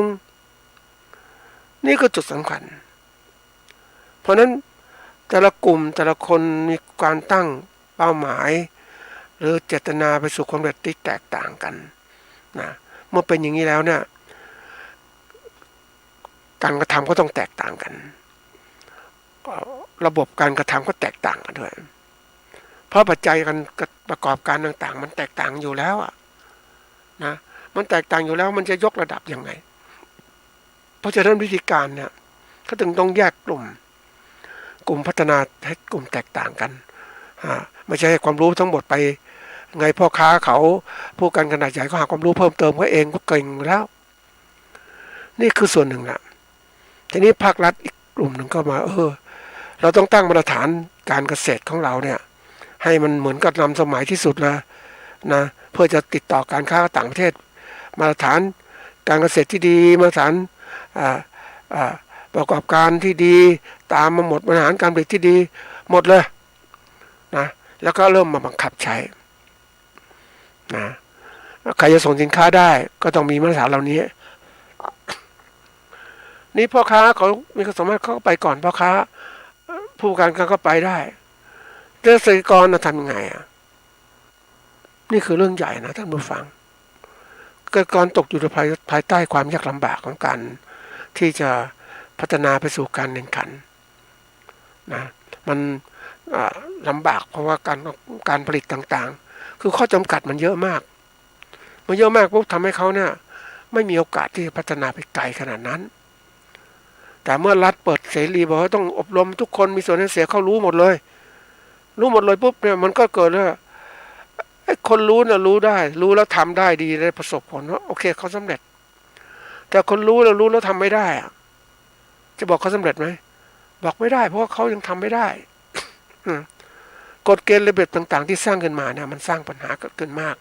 นี่ก็จุดสำคัญเพราะนั้นแต่ละกลุ่มแต่ละคนมีการตั้งเป้าหมายหรือเจตนาไปสู่ความสำเร็จที่แตกต่างกันนะเมื่อเป็นอย่างนี้แล้วเนี่ยการกระทำก็ต้องแตกต่างกันระบบการกระทำก็แตกต่างกันด้วยเพราะปัจจัยการประกอบการต่างๆมันแตกต่างอยู่แล้วนะมันแตกต่างอยู่แล้วมันจะยกระดับยังไงเพราะฉะนั้นวิธีการเนี่ยก็ถึงต้องแยกกลุ่มพัฒนาให้กลุ่มแตกต่างกันไม่ใช่ให้ความรู้ทั้งหมดไปไงพ่อค้าเขาผู้การขนาดใหญ่ก็หาความรู้เพิ่มเติมเขาเองก็เก่งแล้วนี่คือส่วนหนึ่งละทีนี้ภาครัฐอีกกลุ่มหนึ่งก็มาเราต้องตั้งมาตรฐานการเกษตรของเราเนี่ยให้มันเหมือนกับนำสมัยที่สุดแล้วนะเพื่อจะติดต่อการค้าต่างประเทศมาตรฐานการเกษตรที่ดีมาตรฐานประกอบการที่ดีตามมาหมดมาตรฐานการผลิตที่ดีหมดเลยนะแล้วก็เริ่มมาบังคับใช้นะใครจะส่งสินค้าได้ก็ต้องมีมาตรฐานเหล่านี้นี่พ่อค้าเขามีความสามารถเขาก็ไปก่อนพ่อค้าผู้ประกอบการก็ไปได้เกษตรกรทำยังไงนี่คือเรื่องใหญ่นะท่านผู้ฟังเกษตรกรตกอยู่ภายใต้ความยากลำบากของการที่จะพัฒนาไปสู่การแข่งขันนะมันลำบากเพราะว่าการผลิตต่างๆคือข้อจำกัดมันเยอะมากปุ๊บทำให้เขาเนี่ยไม่มีโอกาสที่จะพัฒนาไปไกลขนาดนั้นแต่เมื่อรัฐเปิดเสรีบอกว่าต้องอบรมทุกคนมีส่วนได้เสียเขารู้หมดเลยปุ๊บเนี่ยมันก็เกิดว่าไอ้คนรู้น่ะรู้ได้รู้แล้วทำได้ดีได้ประสบผลว่าโอเคเขาสำเร็จแต่คนรู้แล้วทำไม่ได้จะบอกเขาสำเร็จไหมบอกไม่ได้เพราะว่าเขายังทำไม่ได้ กฎเกณฑ์ระเบียบต่างๆที่สร้างขึ้นมาเนี่ยมันสร้างปัญหาเกิดขึ้นมาก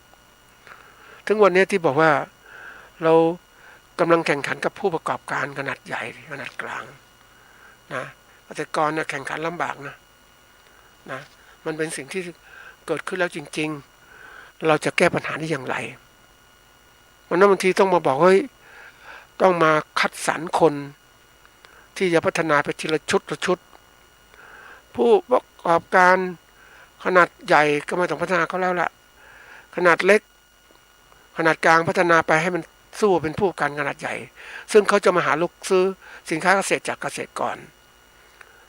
ถึงวันนี้ที่บอกว่าเรากำลังแข่งขันกับผู้ประกอบการขนาดใหญ่ขนาดกลางนะเกษตรกรเนี่ยแข่งขันลำบากนะมันเป็นสิ่งที่เกิดขึ้นแล้วจริงๆเราจะแก้ปัญหาได้อย่างไรวันนั้นบางทีต้องมาบอกเฮ้ยต้องมาคัดสรรคนที่จะพัฒนาไปทีละชุดผู้ประกอบการขนาดใหญ่ก็ไม่ต้องพัฒนาเขาแล้วล่ะขนาดเล็กขนาดกลางพัฒนาไปให้มันสู้เป็นผู้ประกอบการขนาดใหญ่ซึ่งเขาจะมาหาลูกซื้อสินค้าเกษตรจากเกษตรกร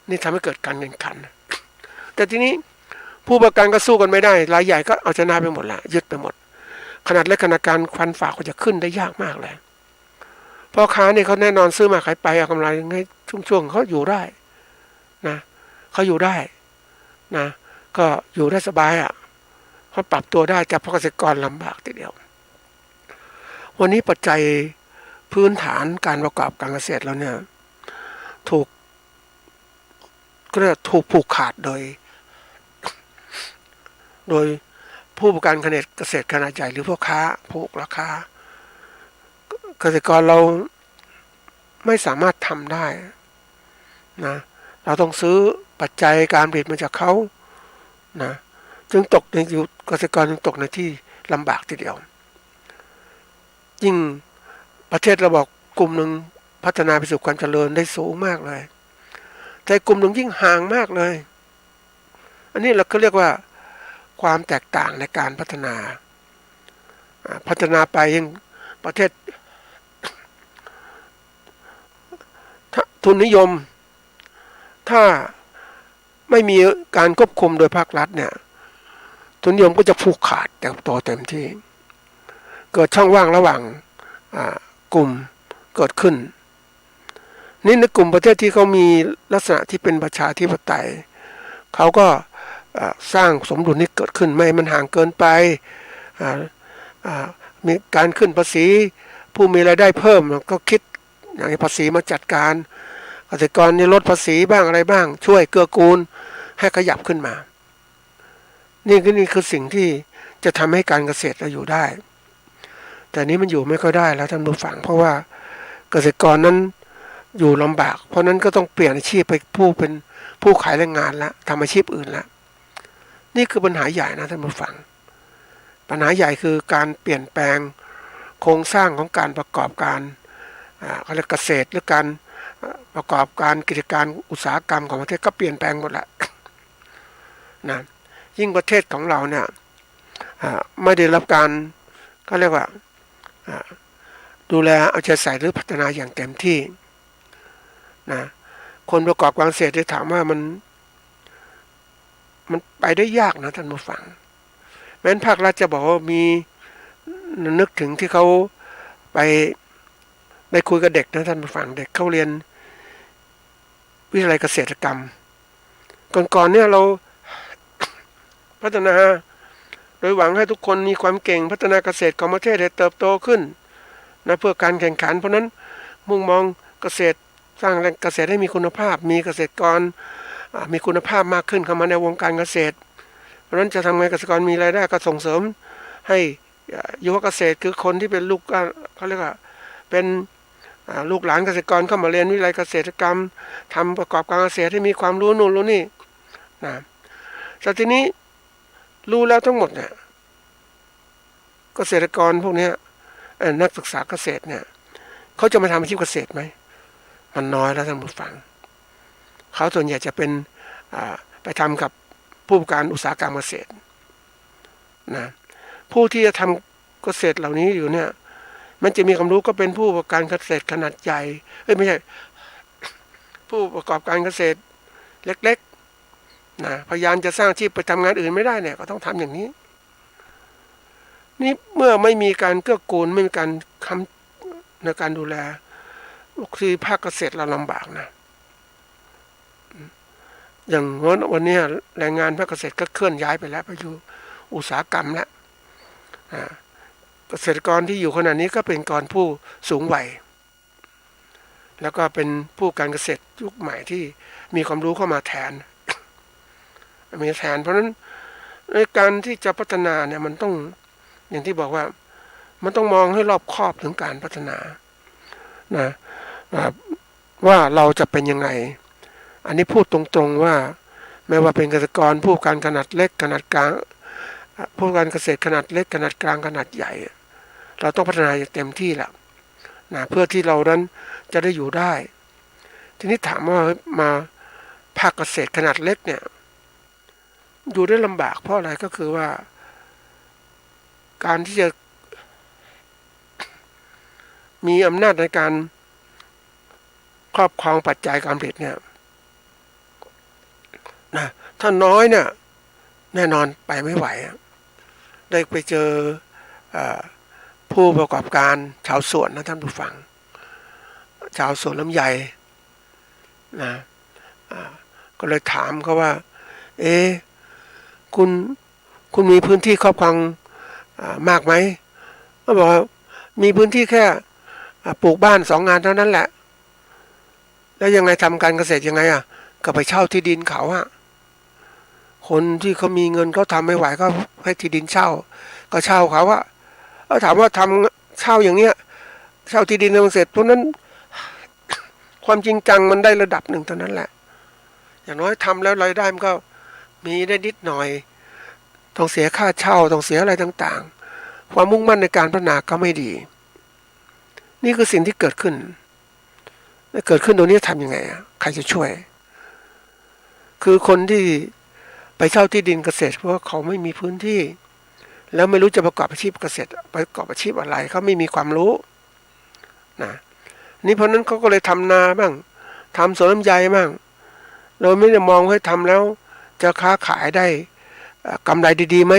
นี่ทำให้เกิดการแข่งขันแต่ทีนี้ผู้ประกันก็สู้กันไม่ได้รายใหญ่ก็เอาชนะไปหมดละยึดไปหมดขนาดเล็กขนาดกลางฟันฝ่าก็จะขึ้นได้ยากมากเลยพ่อค้านี่เขาแน่นอนซื้อมาขายไปเอากำไรให้ช่วงๆเขาอยู่ได้นะเขาอยู่ได้นะก็อยู่ได้สบายเขาปรับตัวได้แต่เกษตรกรลำบากทีเดียววันนี้ปัจจัยพื้นฐานการประกอบการเกษตรเราเนี่ยถูกผูกขาดโดยผู้ประกันเกษตรขนาดใหญ่หรือพ่อค้าผูกราคาเกษตรกรเราไม่สามารถทำได้นะเราต้องซื้อปัจจัยการผลิตมาจากเขานะจึงตกในอยู่เกษตรกรจึงตกในที่ลำบากทีเดียวยิ่งประเทศเราบอกกลุ่มหนึ่งพัฒนาไปสู่ความเจริญได้สูงมากเลยแต่กลุ่มหนึ่งยิ่งห่างมากเลยอันนี้เราก็เรียกว่าความแตกต่างในการพัฒนาไปยังประเทศทุนนิยมถ้าไม่มีการควบคุมโดยภาครัฐเนี่ยทุนนิยมก็จะผูกขาดแต่โตเต็มที่เกิดช่องว่างระหว่างกลุ่มเกิดขึ้นนี่ในกลุ่มประเทศที่เขามีลักษณะที่เป็นประชาธิปไตยเขาก็สร้างสมดุลนี้เกิดขึ้นไม่มันห่างเกินไปมีการขึ้นภาษีผู้มีรายได้เพิ่มก็คิดอย่างภาษีมาจัดการเกษตรกรนี่ลดภาษีบ้างอะไรบ้างช่วยเกื้อกูลให้ขยับขึ้นมานี่คือสิ่งที่จะทำให้การเกษตรเราอยู่ได้แต่นี้มันอยู่ไม่ค่อยได้แล้วท่านผู้ฟังเพราะว่าเกษตรกรนั้นอยู่ลำบากเพราะนั้นก็ต้องเปลี่ยนอาชีพไปเป็นผู้ขายแรงงานละทำอาชีพอื่นละนี่คือปัญหาใหญ่นะท่านผู้ฟังปัญหาใหญ่คือการเปลี่ยนแปลงโครงสร้างของการประกอบการเขาเรียกเกษตรหรือการประกอบการกิจการอุตสาหกรรมของประเทศก็เปลี่ยนแปลงหมดละนะยิ่งประเทศของเราเนี่ยไม่ได้รับการก็เรียกว่าดูแลเอาใจใส่หรือพัฒนาอย่างเต็มที่นะคนประกอบการเกษตรได้ถามว่ามันไปได้ยากนะท่านผู้ฟังแม้นภาครัฐจะบอกว่ามีนึกถึงที่เขาไปคุยกับเด็กนะท่านผู้ฟังเด็กเขาเรียนวิทยาลัยเกษตรกรรมก่อนเนี่ยเราพัฒนาโดยหวังให้ทุกคนมีความเก่งพัฒนาเกษตรของประเทศให้เติบโตขึ้นนะเพื่อการแข่งขันเพราะนั้นมุ่งมองเกษตรสร้างแหล่งเกษตรให้มีคุณภาพมีเกษตรกรมีคุณภาพมากขึ้นเข้ามาในวงการเกษตรเพราะนั้นจะทำไงเกษตรกรมีรายได้ก็ส่งเสริมให้ยุวเกษตรคือคนที่เป็นลูกเขาเรียกว่าเป็นลูกหลานเกษตรกรเข้ามาเรียนวิทยาลัยเกษตรกรรมทำประกอบการเกษตรให้มีความรู้นู่นรู้นี่นะแต่ทีนี้รู้แล้วทั้งหมดเนี่ยเกษตรกรพวกนี้นักศึกษาเกษตรเนี่ยเขาจะมาทำอาชีพเกษตรไหมมันน้อยแล้วท่านผู้ฟังเขาส่วนใหญ่จะเป็นไปทำกับผู้ประกอบการอุตสาหกรรมเกษตรนะผู้ที่จะทำเกษตรเหล่านี้อยู่เนี่ยมันจะมีความรู้ก็เป็นผู้ประกอบการเกษตรขนาดใหญ่ไม่ใช่ผู้ประกอบการเกษตรเล็กๆนะพยายามจะสร้างอาชีพไปทำงานอื่นไม่ได้เนี่ยก็ต้องทำอย่างนี้นี่เมื่อไม่มีการเกื้อกูลไม่มีการค้ำในการดูแลคือภาคเกษตรเราลำบากนะอย่างวันนี้แรงงานภาคเกษตรก็เคลื่อนย้ายไปแล้วไปอยู่อุตสาหกรรมแล้วเกษตรกรที่อยู่ขณะนี้ก็เป็นกรผู้สูงวัยแล้วก็เป็นผู้การเกษตรยุคใหม่ที่มีความรู้เข้ามาแทนเพราะฉะนั้นในการที่จะพัฒนาเนี่ยมันต้องอย่างที่บอกว่ามันต้องมองให้รอบคอบถึงการพัฒนานะว่าเราจะเป็นยังไงอันนี้พูดตรงๆว่าไม่ว่าเป็นเกษตรกรผู้การขนาดเล็กขนาดกลางผู้การเกษตรขนาดเล็กขนาดกลางขนาดใหญ่เราต้องพัฒนาอย่างเต็มที่แหละนะเพื่อที่เรานั้นจะได้อยู่ได้ทีนี้ถามว่ามาภาคเกษตรขนาดเล็กเนี่ยอยู่ได้ลำบากเพราะอะไรก็คือว่าการที่จะมีอำนาจในการครอบครองปัจจัยการผลิตเนี่ย นะถ้าน้อยเนี่ยแน่นอนไปไม่ไหวได้ไปเจอผู้ประกอบการชาวสวนนะท่านผู้ฟังชาวสวนลำไยนะก็เลยถามเขาว่าคุณมีพื้นที่ครอบครองมากไหมเขาบอกว่ามีพื้นที่แค่ปลูกบ้าน2 งานเท่านั้นแหละแล้วยังไงทำการเกษตรยังไงก็ไปเช่าที่ดินเขาคนที่เขามีเงินเขาทำไม่ไหวก็ให้ที่ดินเช่าก็เช่าเขาถามว่าทำเช่าอย่างเนี้ยเช่าที่ดินเกษตรเพราะนั้นความจริงจังมันได้ระดับหนึ่งเท่านั้นแหละอย่างน้อยทำแล้วรายได้มันก็มีได้นิดหน่อยต้องเสียค่าเช่าต้องเสียอะไรต่างๆความมุ่งมั่นในการพัฒนาก็ไม่ดีนี่คือสิ่งที่เกิดขึ้นตรงนี้ทำยังไงใครจะช่วยคือคนที่ไปเช่าที่ดินเกษตรเพราะว่าเขาไม่มีพื้นที่แล้วไม่รู้จะประกอบอาชีพเกษตรประกอบอาชีพอะไรเขาไม่มีความรู้นะนี่เพราะนั้นเขาก็เลยทำนาบ้างทำสวนลำไยบ้างเราไม่ได้มองให้ทำแล้วจะค้าขายได้กำไรดีๆไหม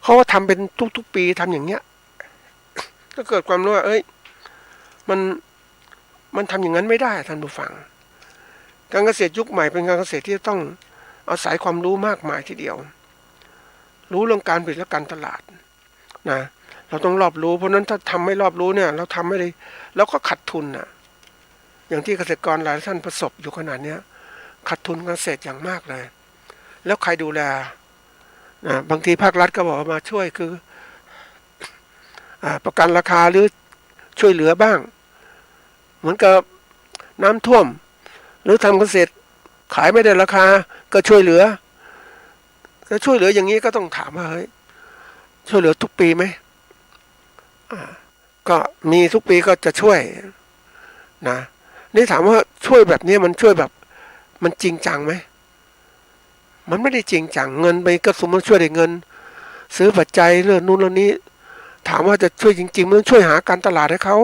เขาก็ทำเป็นทุกๆปีทำอย่างเงี้ยก็เกิดความรู้ว่ามันทำอย่างนั้นไม่ได้ท่านผู้ฟังการเกษตรยุคใหม่เป็นการเกษตรที่ต้องอาศัยความรู้มากมายทีเดียวรู้เรื่องการผลิตและการตลาดนะเราต้องรอบรู้เพราะนั้นถ้าทำไม่รอบรู้เนี่ยเราทำไม่ได้แล้วก็ขาดทุนอย่างที่เกษตรกรหลายท่านประสบอยู่ขนาดนี้ขาดทุนเกษตรอย่างมากเลยแล้วใครดูแลบางทีภาครัฐก็บอกมาช่วยคือประกันราคาหรือช่วยเหลือบ้างเหมือนกับน้ำท่วมหรือทำเกษตรขายไม่ได้ราคาก็ช่วยเหลืออย่างนี้ก็ต้องถามว่าเฮ้ยช่วยเหลือทุกปีไหมก็มีทุกปีก็จะช่วยนะนี่ถามว่าช่วยแบบนี้มันช่วยแบบมันจริงจังไหมมันไม่ได้จริงจังเงินไปก็สมมติช่วยได้เงินซื้อปัจจัยเรื่องนู้นเรื่องนี้ถามว่าจะช่วยจริงๆมันช่วยหาการตลาดให้เขา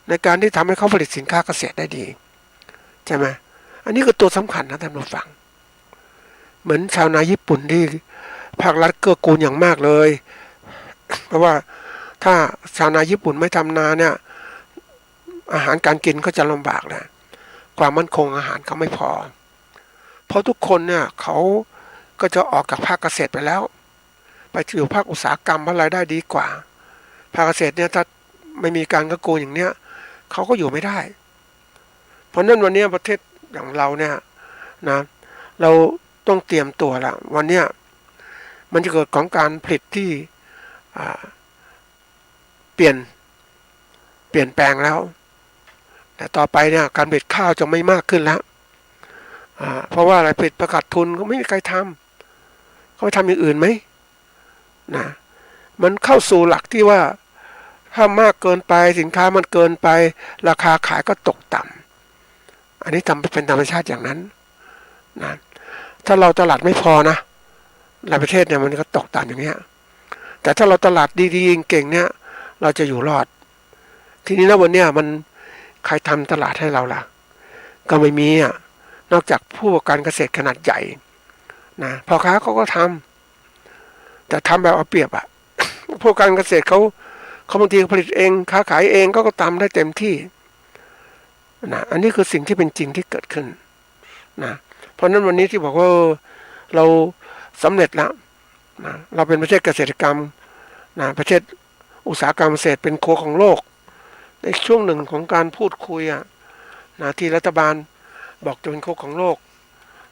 ในการที่ทำให้เขาผลิตสินค้าเกษตรได้ดีใช่ไหมอันนี้คือตัวสำคัญนะท่านผู้ฟังเหมือนชาวนาญี่ปุ่นที่ภาครัฐเกื้อกูลอย่างมากเลยเพราะว่าถ้าชาวนาญี่ปุ่นไม่ทำนาเนี่ยอาหารการกินก็จะลำบากแหละความมั่นคงอาหารเขาไม่พอเพราะทุกคนเนี่ยเขาก็จะออกจากภาคเกษตรไปแล้วไปอยู่ภาคอุตสาหกรรมเพราะรายได้ดีกว่าภาคเกษตรเนี่ยถ้าไม่มีการเกื้อกูลอย่างเนี้ยเขาก็อยู่ไม่ได้เพราะนั้นวันนี้ประเทศอย่างเราเนี่ยนะเราต้องเตรียมตัวละวันเนี้ยมันจะเกิดของการผลิตที่เปลี่ยนแปลงแล้วแต่ต่อไปเนี่ยการผลิตข้าวจะไม่มากขึ้นแล้วเพราะว่าอะไรผลิตประกาศทุนก็ไม่มีใครทำเขาไปทำอย่างอื่นไหมนะมันเข้าสู่หลักที่ว่าถ้ามากเกินไปสินค้ามันเกินไปราคาขายก็ตกต่ำอันนี้ทำเป็นธรรมชาติอย่างนั้นนะถ้าเราตลาดไม่พอนะในประเทศเนี่ยมันก็ตกต่ำอย่างเงี้ยแต่ถ้าเราตลาดดีๆเก่งเนี่ยเราจะอยู่รอดทีนี้นะวันเนี้ยมันใครทำตลาดให้เราล่ะก็ไม่มีนอกจากผู้ประกอบการเกษตรขนาดใหญ่นะพ่อค้าเขาก็ทำแต่ทำแบบเอาเปรียบผู้ประกอบการเกษตรเขาบางทีผลิตเองค้าขายเองก็ทำได้เต็มที่นะอันนี้คือสิ่งที่เป็นจริงที่เกิดขึ้นนะเพราะนั้นวันนี้ที่บอกว่าเราสำเร็จแล้วนะเราเป็นประเทศเกษตรกรรมนะประเทศอุตสาหกรรมเกษตรเป็นโคของโลกในช่วงหนึ่งของการพูดคุยนะที่รัฐบาลบอกจะเป็นโคของโลก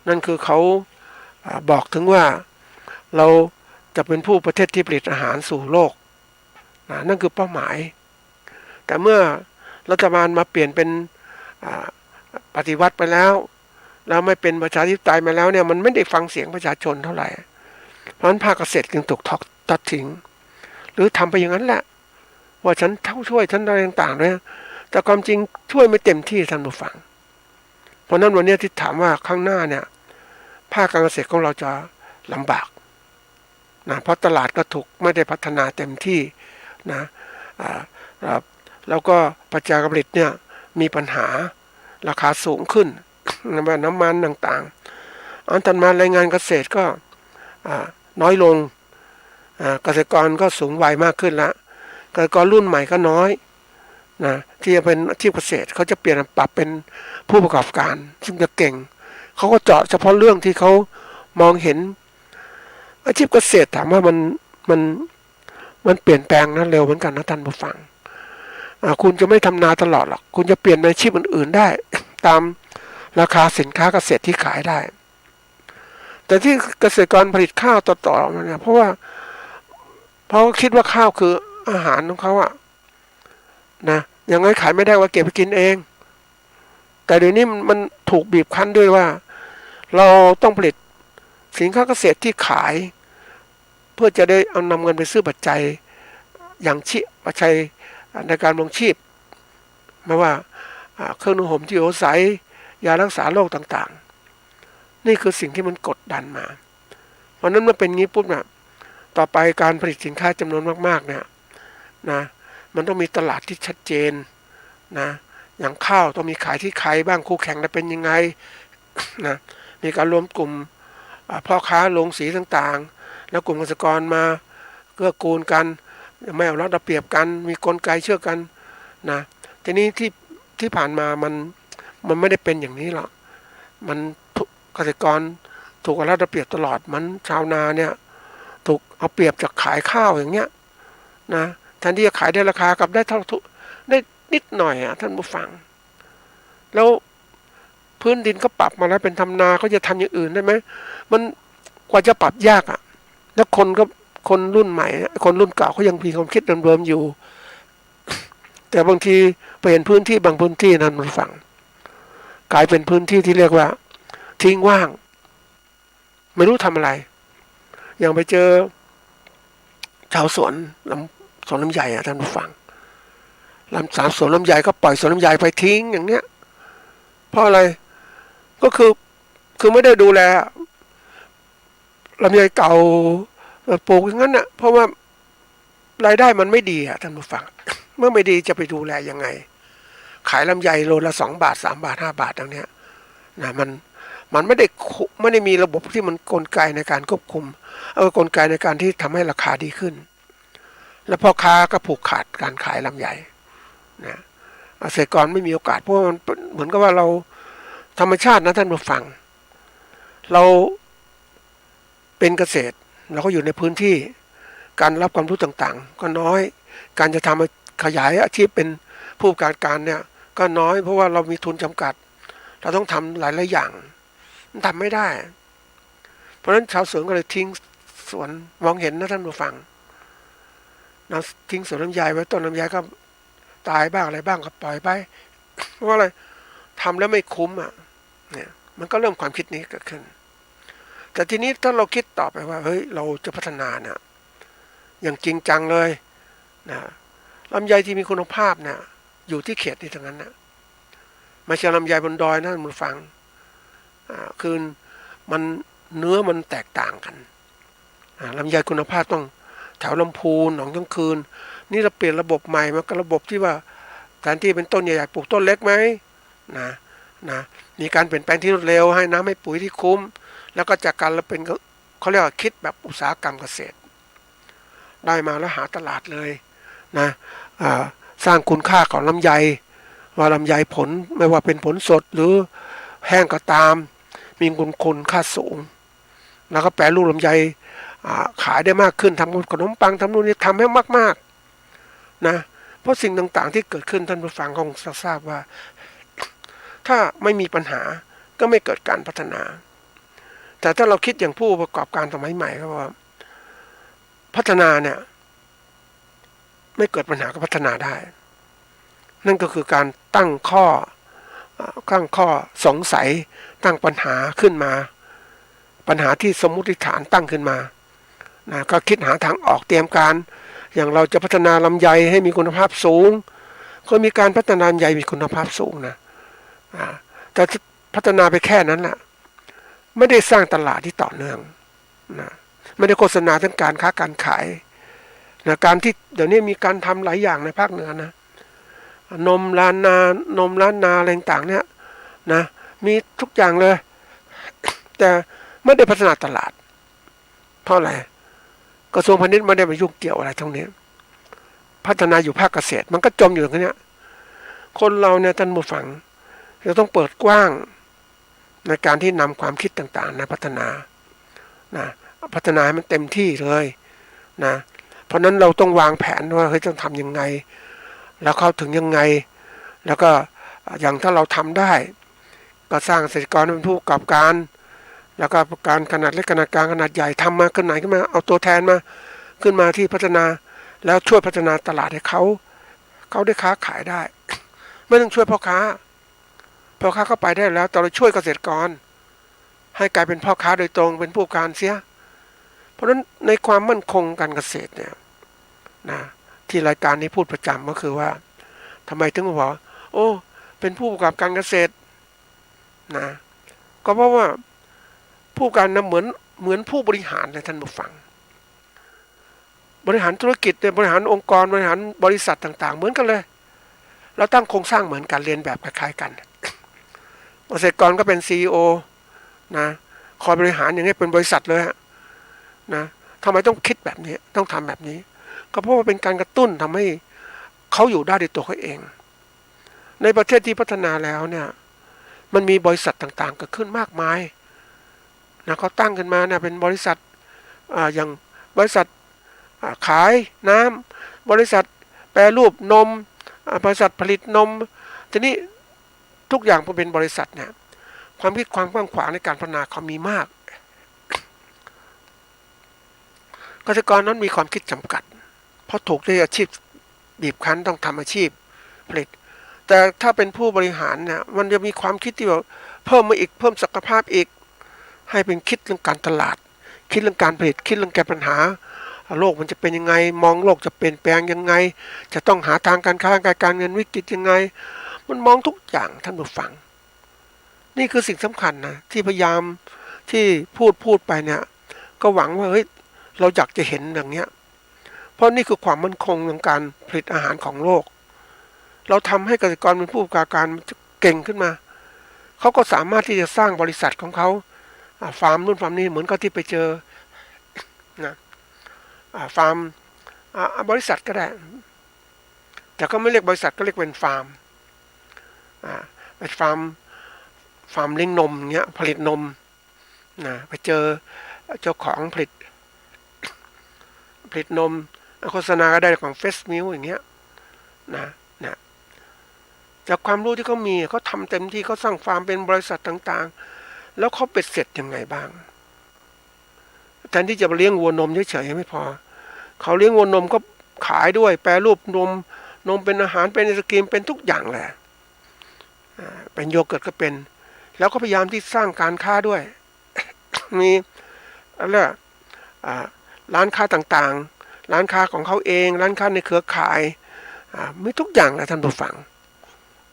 นั่นคือเขาบอกถึงว่าเราจะเป็นผู้ประเทศที่ผลิตอาหารสู่โลกนะนั่นคือเป้าหมายแต่เมื่อรัฐบาลมาเปลี่ยนเป็นปฏิวัติไปแล้วไม่เป็นประชาธิปไตยมาแล้วเนี่ยมันไม่ได้ฟังเสียงประชาชนเท่าไหร่เพราะฉะนั้นภาคเกษตรจึงถูกตัดทิ้งหรือทำไปอย่างนั้นแหละว่าฉันช่วยฉันอะไรต่างๆเนี่ยแต่ความจริงช่วยไม่เต็มที่ท่านผู้ฟังเพราะนั้นวันนี้ที่ถามว่าข้างหน้าเนี่ยภาคการเกษตรของเราจะลำบากนะเพราะตลาดก็ถูกไม่ได้พัฒนาเต็มที่นะแล้วก็ปัจจัยการผลิตเนี่ยมีปัญหาราคาสูงขึ้นน้ำมันต่าง อันถัดมาแรงงานเกษตรก็น้อยลงเกษตรกรก็สูงวัยมากขึ้นแล้วเกษตรกรรุ่นใหม่ก็น้อยนะที่จะเป็นอาชีพเกษตรเขาจะเปลี่ยนปรับเป็นผู้ประกอบการซึ่งจะเก่งเขาก็เจาะเฉพาะเรื่องที่เขามองเห็นอาชีพเกษตรถามว่ามันเปลี่ยนแปลงนะเร็วเหมือนกันนะท่านผู้ฟังคุณจะไม่ทำนาตลอดหรอกคุณจะเปลี่ยนเป็นอาชีพอื่นๆได้ ตามราคาสินค้าเกษตรที่ขายได้แต่ที่เกษตรกรผลิตข้าวต่อๆมาเนี่ยเพราะว่าเขาคิดว่าข้าวคืออาหารของเขาอะนะยังไงขายไม่ได้ว่าเก็บไปกินเองแต่เดี๋ยวนี้มันถูกบีบคั้นด้วยว่าเราต้องผลิตสินค้าเกษตรที่ขายเพื่อจะได้เอานำเงินไปซื้อปัจจัยอย่างปัจจัยในการดำรงชีพไม่ว่าเครื่องนุ่งห่มที่อยู่อาศัยยารักษาโรคต่างๆนี่คือสิ่งที่มันกดดันมาเพราะนั้นมันเป็นงี้ปุ๊บเนี่ยต่อไปการผลิตสินค้าจำนวนมากๆเนี่ยนะมันต้องมีตลาดที่ชัดเจนนะอย่างข้าวต้องมีขายที่ใครบ้างคู่แข่งจะเป็นยังไงนะมีการรวมกลุ่มพ่อค้าโรงสีต่างๆแล้วกลุ่มเกษตรกรมาเกื้อกูลกันไม่เอารัดเอาเปรียบกันมีกลไกเชื่อกันนะทีนี้ที่ผ่านมามันไม่ได้เป็นอย่างนี้หรอกมันเกษตรกรถูกเอารัดเอาเปรียบตลอดมันชาวนาเนี่ยถูกเอาเปรียบจากขายข้าวอย่างเงี้ยนะแทนที่จะขายได้ราคากับได้เท่าได้นิดหน่อยท่านผู้ฟังแล้วพื้นดินก็ปรับมาแล้วเป็นทำนาก็จะทำอย่างอื่นได้ไหมมันกว่าจะปรับยากแล้วคนรุ่นใหม่คนรุ่นเก่าเขายังมีความคิดเดิมๆอยู่ แต่บางทีไปเห็นพื้นที่บางพื้นที่นั้นมันฟังกลายเป็นพื้นที่ที่เรียกว่าทิ้งว่างไม่รู้ทำอะไรอย่างไปเจอชาวสวนลำไยท่านผู้ฟังสวนลำไยก็ปล่อยสวนลำไยไปทิ้งอย่างเนี้ยเพราะอะไรก็คือไม่ได้ดูแลลำไยเก่าปลูกอย่างนั้นน่ะเพราะว่ารายได้มันไม่ดีท่านผู้ฟังเมื่อไม่ดีจะไปดูแลยังไงขายลำไยโลละ2 บาท3 บาท5 บาทตรงเนี้ยนะมันไม่ได้มีระบบที่มันกลไกในการควบคุมกลไกในการที่ทำให้ราคาดีขึ้นแล้วพ่อค้าก็ผูกขาดการขายลำไยนะเกษตรกรไม่มีโอกาสเพราะมันเหมือนกับว่าเราธรรมชาตินะท่านผู้ฟังเราเป็นเกษตรเราก็อยู่ในพื้นที่การรับความรู้ต่างๆก็น้อยการจะทำขยายอาชีพเป็นผู้ประกอบการเนี่ยก็น้อยเพราะว่าเรามีทุนจำกัดเราต้องทำหลายอย่างมันทำไม่ได้เพราะฉะนั้นชาวสวนก็เลยทิ้งสวนมองเห็นนะท่านผู้ฟังนะทิ้งสวนลำไยไว้ต้นลำไยก็ตายบ้างอะไรบ้างก็ปล่อยไปเพราะอะไรทำแล้วไม่คุ้มเนี่ยมันก็เริ่มความคิดนี้เกิดขึ้นแต่ทีนี้ถ้าเราคิดต่อไปว่าเฮ้ยเราจะพัฒนาเนี่ยอย่างจริงจังเลยนะลำไยที่มีคุณภาพเนี่ยอยู่ที่เขตนี้ทั้งนั้นนะไม่ใช่ลำไยบนดอยนะมึงฟังคือมันเนื้อมันแตกต่างกันลำไยคุณภาพต้องแถวลำพูนหนองยองคืนนี่เราเปลี่ยนระบบใหม่มากับระบบที่ว่าแทนที่เป็นต้นใหญ่ๆปลูกต้นเล็กไหมนะมีการเปลี่ยนแปลงที่รวดเร็วให้น้ำให้ปุ๋ยที่คุ้มแล้วก็จากการเราเป็นเขาเรียกว่าคิดแบบอุตสาหกรรมเกษตรได้มาแล้วหาตลาดเลยนะสร้างคุณค่าของลำไยว่าลำไยผลไม่ว่าเป็นผลสดหรือแห้งก็ตามมีคุณค่าสูงแล้วก็แปรรูปลำไยขายได้มากขึ้นทำขนมปังทำนู่นนี่ทำให้มากๆนะเพราะสิ่งต่างๆที่เกิดขึ้นท่านผู้ฟังคงทราบว่าถ้าไม่มีปัญหาก็ไม่เกิดการพัฒนาแต่ถ้าเราคิดอย่างผู้ประกอบการสมัยใหม่ก็ว่าพัฒนาเนี่ยไม่เกิดปัญหาก็พัฒนาได้นั่นก็คือการตั้งข้อสงสัยตั้งปัญหาขึ้นมาปัญหาที่สมมุติฐานตั้งขึ้นมานะก็คิดหาทางออกเตรียมการอย่างเราจะพัฒนาลำไยให้มีคุณภาพสูงก็มีการพัฒนาลำไยมีคุณภาพสูงนะแต่พัฒนาไปแค่นั้นแหละไม่ได้สร้างตลาดที่ต่อเนื่องนะไม่ได้โฆษณาทั้งการค้าการขายนะการที่เดี๋ยวนี้มีการทำหลายอย่างในภาคเหนือนะนมล้านนาอะไรต่างเนี่ยนะมีทุกอย่างเลย แต่ไม่ได้พัฒนาตลาดเพราะอะไรกระทรวงพาณิชย์ไม่ได้มายุ่งเกี่ยวอะไรทั้งนี้พัฒนาอยู่ภาคเกษตรมันก็จมอยู่อย่างนี้คนเราเนี่ยท่านผู้ฟังจะต้องเปิดกว้างในการที่นำความคิดต่างๆในพัฒนานะพัฒนาให้มันเต็มที่เลยนะเพราะนั้นเราต้องวางแผนว่าเฮ้ยต้องทำยังไงแล้วเข้าถึงยังไงแล้วก็อย่างถ้าเราทำได้ก็สร้างเกษตรกรเป็นผู้ประกอบการแล้วก็การขนาดเล็กขนาดกลางขนาดใหญ่ทำมาขึ้นไหนขึ้นมาเอาตัวแทนมาขึ้นมาที่พัฒนาแล้วช่วยพัฒนาตลาดให้เขาได้ค้าขายได้ ไม่ต้องช่วยพ่อค้าเข้าไปได้แล้วแต่เราช่วยเกษตรกรให้กลายเป็นพ่อค้าโดยตรงเป็นผู้การเสียเพราะฉะนั้นในความมั่นคงการเกษตรเนี่ยนะที่รายการนี้พูดประจำก็คือว่าทำไมถึงบอกโอ้เป็นผู้ประกอบการเกษตรนะก็เพราะว่าผู้การนะเหมือนผู้บริหารเลยท่านผู้ฟังบริหารธุรกิจเนี่ยบริหารองค์กรบริหารบริษัทต่างๆเหมือนกันเลยเราตั้งโครงสร้างเหมือนกันเรียนแบบคล้ายๆกันเกษตรกรก็เป็น CEO นะคอยบริหารอย่างนี้เป็นบริษัทเลยนะทำไมต้องคิดแบบนี้ต้องทำแบบนี้ก็เพราะว่าเป็นการกระตุ้นทำให้เขาอยู่ได้ด้วยตัวเขาเองในประเทศที่พัฒนาแล้วเนี่ยมันมีบริษัทต่างๆเกิดขึ้นมากมายนะเขาตั้งขึ้นมาเนี่ยเป็นบริษัทอย่างบริษัทขายน้ำบริษัทแปรรูปนมบริษัทผลิตนมทีนี้ทุกอย่างพอเป็นบริษัทเนี่ยความคิดความกว้างขวางในการพัฒนาเขามีมากเกษตรกรนั้นมีความคิดจำกัดเพราะถูกด้วยอาชีพบีบคั้นต้องทำอาชีพผลิตแต่ถ้าเป็นผู้บริหารเนี่ยมันจะมีความคิดที่แบบเพิ่มมาอีกเพิ่มศักยภาพอีกให้เป็นคิดเรื่องการตลาดคิดเรื่องการผลิตคิดเรื่องแก้ปัญหาโลกมันจะเป็นยังไงมองโลกจะเปลี่ยนแปลงยังไงจะต้องหาทางการค้าการเงินวิกฤตยังไงมันมองทุกอย่างท่านผู้ฟังนี่คือสิ่งสำคัญนะที่พยายามที่พูดไปเนี่ยก็หวังว่าเฮ้ยเราอยากจะเห็นอย่างเนี้ยเพราะนี่คือความมั่นคงในการผลิตอาหารของโลกเราทำให้เกษตรกรเป็นผู้ประกอบการเก่งขึ้นมาเขาก็สามารถที่จะสร้างบริษัทของเขาฟาร์มนู่นฟาร์มนี้เหมือนกับที่ไปเจอนะฟาร์มบริษัทก็ได้แต่ก็ไม่เรียกบริษัทก็เรียกเป็นฟาร์มเป็นฟาร์มเลี้ยงนมเงี้ยผลิตนมนะไปเจอเจ้าของผลิตนมโฆษณาก็ได้ของเฟสมิลอย่างเงี้ยนะจากความรู้ที่เขามีเขาทำเต็มที่เขาสร้างฟาร์มเป็นบริษัทต่างๆแล้วเขาเป็ดเสร็จยังไงบ้างแทนที่จะเลี้ยงวัวนมเฉยๆไม่พอเขาเลี้ยงวัวนมก็ขายด้วยแปรรูปนมเป็นอาหารเป็นไอศกรีมเป็นทุกอย่างแหละเป็นโยเกิร์ตก็เป็นแล้วก็พยายามที่สร้างการค้าด้วย มีอะไรร้านค้าต่างๆร้านค้าของเขาเองร้านค้าในเครือข่ายมีทุกอย่างแหละท่านผู้ฟัง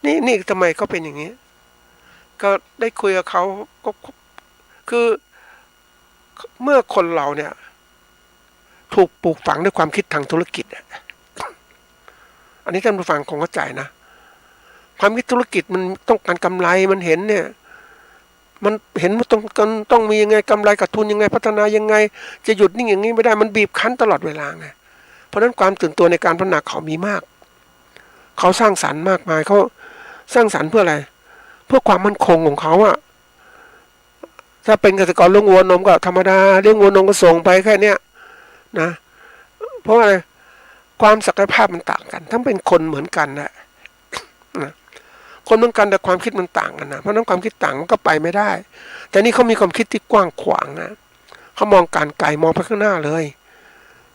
นี่ทำไมเขาเป็นอย่างนี้ก็ได้คุยกับเขาก็คือเมื่อคนเราเนี่ยถูกปลูกฝังด้วยความคิดทางธุรกิจอันนี้ท่านผู้ฟังคงเข้าใจนะความคิดธุรกิจมันต้องการกำไรมันเห็นเนี่ยมันเห็นว่าต้องมียังไงกำไรกับทุนยังไงพัฒนายังไงจะหยุดนิ่งอย่างนี้ไม่ได้มันบีบคั้นตลอดเวลาไงเพราะฉะนั้นความตื่นตัวในการพัฒนาเขามีมากเขาสร้างสรรค์มากมายเขาสร้างสรรค์เพื่ออะไรเพื่อความมั่นคงของเขาอะถ้าเป็นเกษตรกรเลี้ยงวัวนมก็ธรรมดาเลี้ยงวัวนมก็ส่งไปแค่เนี้ยนะเพราะอะไรความศักยภาพมันต่างกันทั้งเป็นคนเหมือนกันนะคนเหมือนกันแต่ความคิดมันต่างกันนะเพราะนั้นความคิดต่างมันก็ไปไม่ได้แต่นี่เขามีความคิดที่กว้างขวางนะเขามองการไกลมองไปข้างหน้าเลย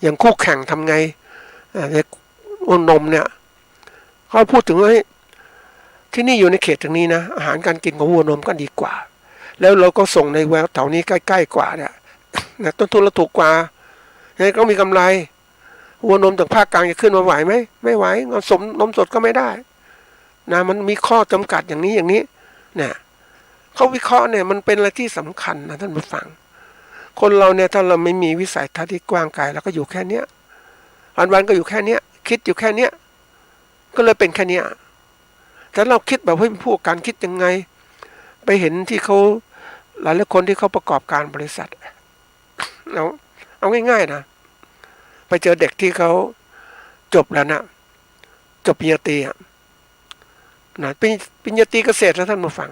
อย่างคู่แข่งทำไงวัวนมเนี่ยเขาพูดถึงว่าที่นี่อยู่ในเขตตรงนี้นะอาหารการกินของวัวนมก็ดีกว่าแล้วเราก็ส่งในแววแถวนี้ใกล้ๆกว่าเนี่ยต้นทุนเราถูกกว่ายังไงก็มีกำไรวัวนมจากภาคกลางจะขึ้นมาไหวไหมไม่ไหวนมสดก็ไม่ได้นะมันมีข้อจำกัดอย่างนี้เนี่ยเขาวิเคราะห์เนี่ยมันเป็นอะไรที่สำคัญนะท่านผู้ฟังคนเราเนี่ยถ้าเราไม่มีวิสัยทัศน์ที่กว้างไกลเราก็อยู่แค่เนี้ยวันๆก็อยู่แค่เนี้ยคิดอยู่แค่เนี้ยก็เลยเป็นแค่เนี้ยแต่เราคิดแบบให้ผู้การคิดยังไงไปเห็นที่เขา หลายคนที่เขาประกอบการบริษัทเอาง่ายๆนะไปเจอเด็กที่เขาจบแล้วนะจบปริญญาตรีนะปริญญาตรีเกษตรแล้วท่านมาฟัง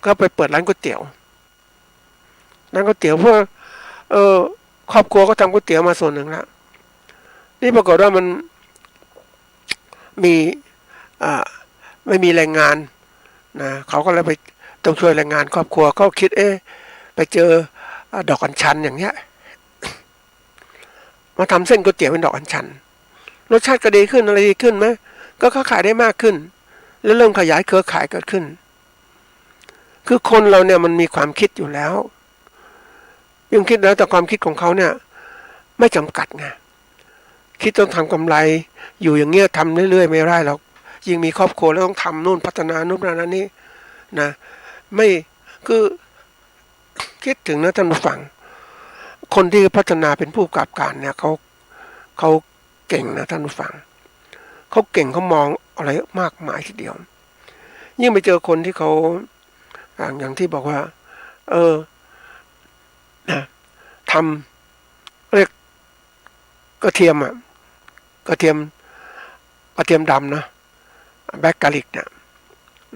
ก็ไปเปิดร้านก๋วยเตี๋ยวเพื่อครอบครัวก็ทำก๋วยเตี๋ยวมาส่วนหนึ่งแล้วนี่ปรากฏว่ามันมีไม่มีแรงงานนะเขาก็เลยไปต้องช่วยแรงงานครอบครัวก็คิดไปเจอดอกอัญชันอย่างเงี้ยมาทำเส้นก๋วยเตี๋ยวเป็นดอกอัญชันรสชาติก็ดีขึ้นอะไรดีขึ้นไหมก็ค้าขายได้มากขึ้นแล้วเริ่มขยายเครือข่ายเกิดขึ้นคือคนเราเนี่ยมันมีความคิดอยู่แล้วยังคิดแล้วแต่ความคิดของเขาเนี่ยไม่จำกัดไงคิดต้องทำกำไรอยู่อย่างเงี้ยทำเรื่อยๆไม่ได้หรอกยิ่งมีครอบครัวแล้วต้องทำนู่นพัฒนานู่นนั่นนี่นะไม่คือคิดถึงนะท่านผู้ฟังคนที่พัฒนาเป็นผู้ประกอบการเนี่ยเขาเก่งนะท่านผู้ฟังเขาเก่งเขามองอะไรมากมายทีเดียวยิ่งไปเจอคนที่เขาอย่างที่บอกว่านะทำเรียกกระเทียมกระเทียมดำนะแบล็กกาลิกเนี่ย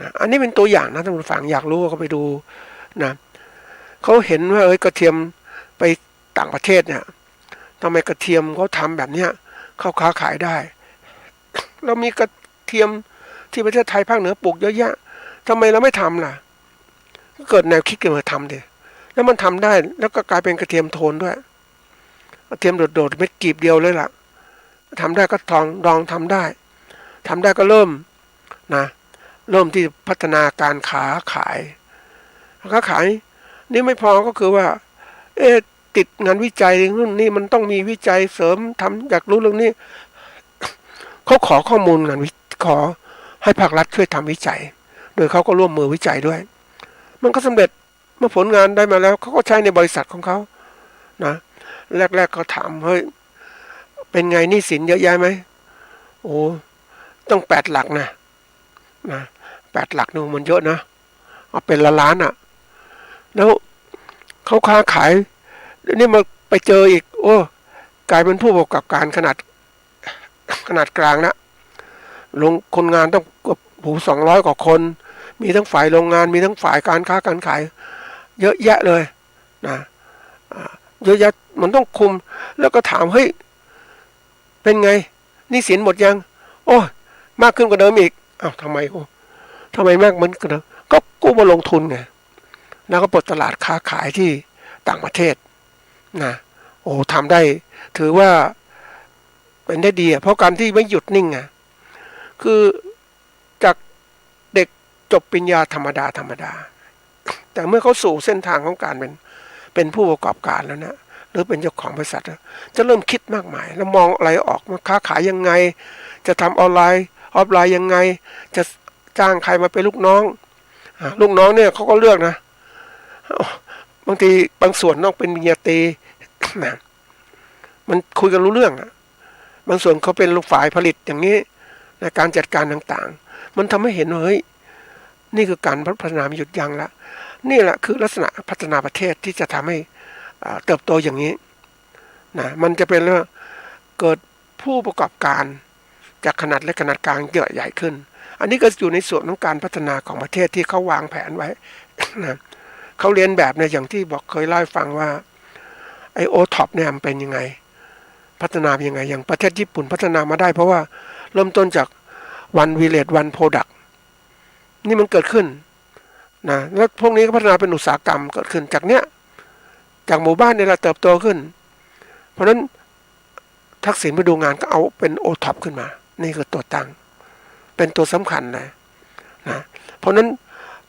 นะอันนี้เป็นตัวอย่างนะท่านผู้ฟังอยากรู้ก็ไปดูนะเขาเห็นว่ากระเทียมไปต่างประเทศเนี่ยทำไมกระเทียมเขาทำแบบเนี้ยเขาค้าขายได้เรามีกระเทียมที่ประเทศไทยภาคเหนือปลูกเยอะแยะทำไมเราไม่ทำล่ะเกิดแนวคิดเกิดมาทำดิแล้วมันทำได้แล้วก็กลายเป็นกระเทียมโทนด้วยกระเทียมโดดๆเม็ดกลีบเดียวเลยล่ะทำได้ก็ลองทำได้ก็เริ่มที่พัฒนาการขายนี่ไม่พอก็คือว่าติดงานวิจัยนู่นนี่มันต้องมีวิจัยเสริมทำอยากรู้เรื่องนี้เขาขอข้อมูลขอให้ภาครัฐช่วยทำวิจัยโดยเขาก็ร่วมมือวิจัยด้วยมันก็สำเร็จเมื่อผลงานได้มาแล้วเขาก็ใช้ในบริษัทของเขานะแรกๆก็ถามเฮ้ยเป็นไงหนี้สินเยอะแยะไหมโอ้ต้อง8 หลักนะ8 หลักนู่นมันเยอะนะเอาเป็นล้านแล้วเขาค้าขายนี่มาไปเจออีกกลายเป็นผู้ประกอบการขนาดกลางนะลงคนงานต้อง200 กว่าคนมีทั้งฝ่ายโรงงานมีทั้งฝ่ายการค้าการขายเยอะแยะเลยนะเยอะแยะมันต้องคุมแล้วก็ถามเฮ้ยเป็นไงหนี้สินหมดยังมากขึ้นกว่าเดิมอีกทำไมมากเหมือนกันก็กู้มาลงทุนไงแล้วก็เปิดตลาดค้าขายที่ต่างประเทศนะทำได้ถือว่าเป็นได้ดีเพราะการที่ไม่หยุดนิ่งคือจากเด็กจบปริญญาธรรมดาแต่เมื่อเขาสู่เส้นทางของการเป็นผู้ประกอบการแล้วนะหรือเป็นเจ้าของบริษัทจะเริ่มคิดมากมายแล้วมองอะไรออกมาค้าขายยังไงจะทำออนไลน์ยังไงจะจ้างใครมาเป็นลูกน้องเนี่ยเขาก็เลือกนะบางทีบางส่วนต้องเป็นปริญญาตรีนะมันคุยกันรู้เรื่องบางส่วนเขาเป็นลูกฝ่ายผลิตอย่างนี้ในการจัดการต่างๆมันทำให้เห็นว่าเฮ้ยนี่คือการพัฒนาไม่หยุดยั้งแล้วนี่แหละคือลักษณะพัฒนาประเทศที่จะทำให้เติบโตอย่างนี้นะมันจะเป็นเรื่องเกิดผู้ประกอบการจากขนาดเล็กขนาดกลางใหญ่ขึ้นอันนี้ก็อยู่ในส่วนของการพัฒนาของประเทศที่เขาวางแผนไว้นะเขาเรียนแบบเนี่ยอย่างที่บอกเคยเล่าให้ฟังว่าไอOTOPเนี่ยมันเป็นยังไงพัฒนายังไงอย่างประเทศญี่ปุ่นพัฒนามาได้เพราะว่าเริ่มต้นจาก one village one product นี่มันเกิดขึ้นนะแล้วพวกนี้ก็พัฒนาเป็นอุตสาหกรรมเกิดขึ้นจากหมู่บ้านเนี่ยเราเติบโตขึ้นเพราะฉะนั้นทักษิณไปดูงานก็เอาเป็นOTOPขึ้นมานี่คือตัวตั้งเป็นตัวสำคัญเลยนะเพราะฉะนั้น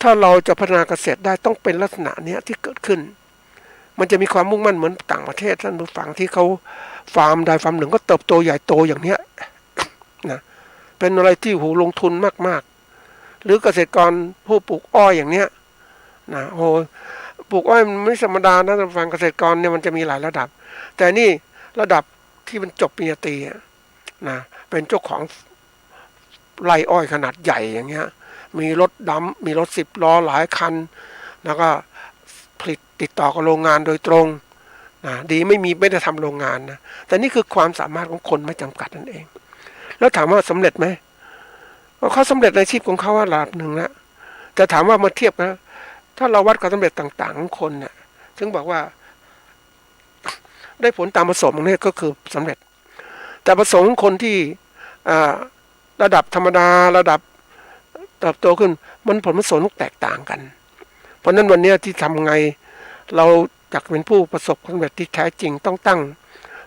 ถ้าเราจะพัฒนาเกษตรได้ต้องเป็นลักษณะนี้ที่เกิดขึ้นมันจะมีความมุ่งมั่นเหมือนต่างประเทศท่านผู้ฟังที่เขาฟาร์มใดฟาร์มหนึ่งก็เติบโตใหญ่โตอย่างเนี้ยนะเป็นอะไรที่ลงทุนมากๆหรือเกษตรกรผู้ปลูกอ้อยอย่างเนี้ยนะปลูกอ้อยมันไม่ธรรมดานะท่านผู้ฟังเกษตรกรเนี่ยมันจะมีหลายระดับแต่นี่ระดับที่มันจบปริญญาตรีนะเป็นเจ้าของไร่อ้อยขนาดใหญ่อย่างเงี้ยมีรถดำมีรถ10 ล้อหลายคัน แล้วก็ผลิตติดต่อกับโรงงานโดยตรงนะดีไม่ได้ทำโรงงานนะแต่นี่คือความสามารถของคนไม่จำกัดนั่นเองแล้วถามว่าสำเร็จไหมเขาสำเร็จในอาชีพของเขาระดับหนึ่งแล้วแต่ถามว่ามาเทียบนะถ้าเราวัดความสำเร็จต่างๆของคนเนี่ยถึงบอกว่าได้ผลตามประสงค์นี่ก็คือสำเร็จแต่ประสงค์คนที่ระดับธรรมดาระดับเติบโตขึ้นมันผลประสงค์แตกต่างกันเพราะนั้นวันนี้ที่ทำไงเราอยากเป็นผู้ประสบความสำเร็จที่แท้จริงต้องตั้ง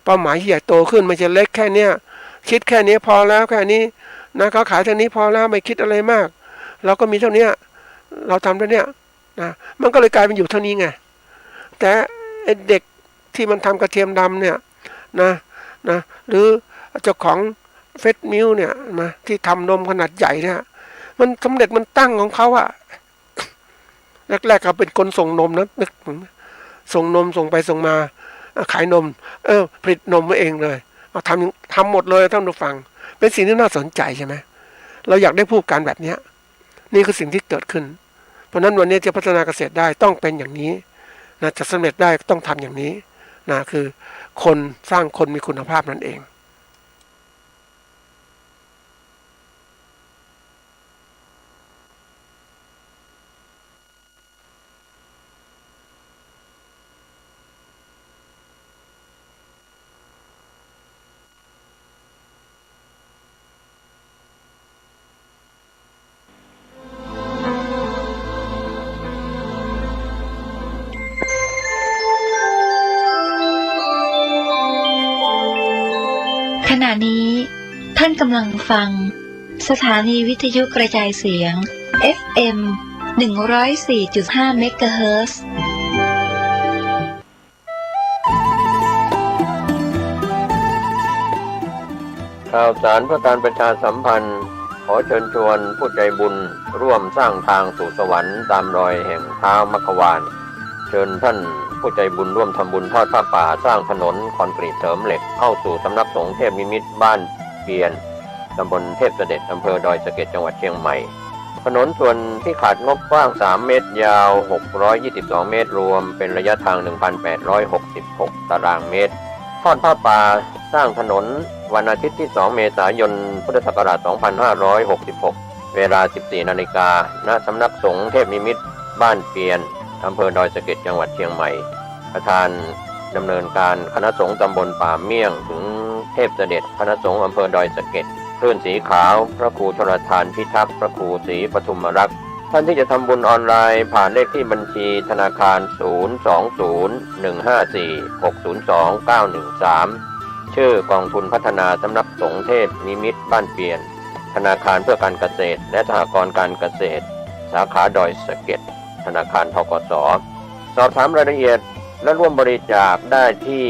เป้าหมายใหญ่โตขึ้นไม่ใช่เล็กแค่เนี้ยคิดแค่นี้พอแล้วแค่นี้นะเขาขายเท่านี้พอแล้วไม่คิดอะไรมากเราก็มีเท่านี้เราทำเท่านี้นะมันก็เลยกลายเป็นอยู่เท่านี้ไงแต่เด็กที่มันทำกระเทียมดำเนี่ยนะหรือเจ้าของเฟสมิลเนี่ยนะที่ทำนมขนาดใหญ่เนี่ยมันสำเร็จมันตั้งของเขาอะแรกๆเขาเป็นคนส่งนมนะนึกส่งนมส่งไปส่งมาขายนมผลิตนมมาเองเลยเอาทำหมดเลยท่านผู้ฟังเป็นสิ่งที่น่าสนใจใช่ไหมเราอยากได้ผู้การแบบเนี้ยนี่คือสิ่งที่เกิดขึ้นเพราะนั้นวันนี้จะพัฒนาเกษตรได้ต้องเป็นอย่างนี้นะจะสำเร็จได้ต้องทำอย่างนี้นะคือคนสร้างคนมีคุณภาพนั่นเองขณะนี้ท่านกำลังฟังสถานีวิทยุกระจายเสียง FM 104.5 เมกะเฮิรตซ์ข่าวสารเพื่อการประชาสัมพันธ์ขอเชิญชวนผู้ใจบุญร่วมสร้างทางสู่สวรรค์ตามรอยแห่งเท้ามัคควานเชิญท่านผู้ใจบุญร่วมทำบุญทอดผ้าป่าสร้างถนนคอนกรีตเสริมเหล็กเข้าสู่สำนักสงฆ์เทพนิมิตรบ้านเพียนตำบลเทพเสด็จอำเภอดอยสะเก็ดจังหวัดเชียงใหม่ถนนส่วนที่ขาดงบกว้าง3เมตรยาว622เมตรรวมเป็นระยะทาง 1,866 ตารางเมตรทอดผ้าป่าสร้างถนนวันอาทิตย์ที่2เมษายนพุทธศักราช2566เวลา 14 นาฬิกาณสำนักสงฆ์เทพนิมิตรบ้านเปียนอำเภอดอยสะเก็ดจังหวัดเชียงใหม่ประธานดำเนินการคณะสงฆ์ตำบลป่าเมี่ยงถึงเทพเสด็จคณะสงฆ์อำเภอดอยสะเก็ดคลื่นสีขาวพระครูชลทานพิทักษ์พระครูศรีปทุมรักษ์ท่านที่จะทำบุญออนไลน์ผ่านเลขที่บัญชีธนาคาร 020-154-602-913 ชื่อกองทุนพัฒนาสำนักสงฆ์เทพนิมิตรบ้านเปียนธนาคารเพื่อการเกษตรและสหกรณ์การเกษตรสาขาดอยสะเก็ดธนาคารธกส.สอบถามรายละเอียดและร่วมบริจาคได้ที่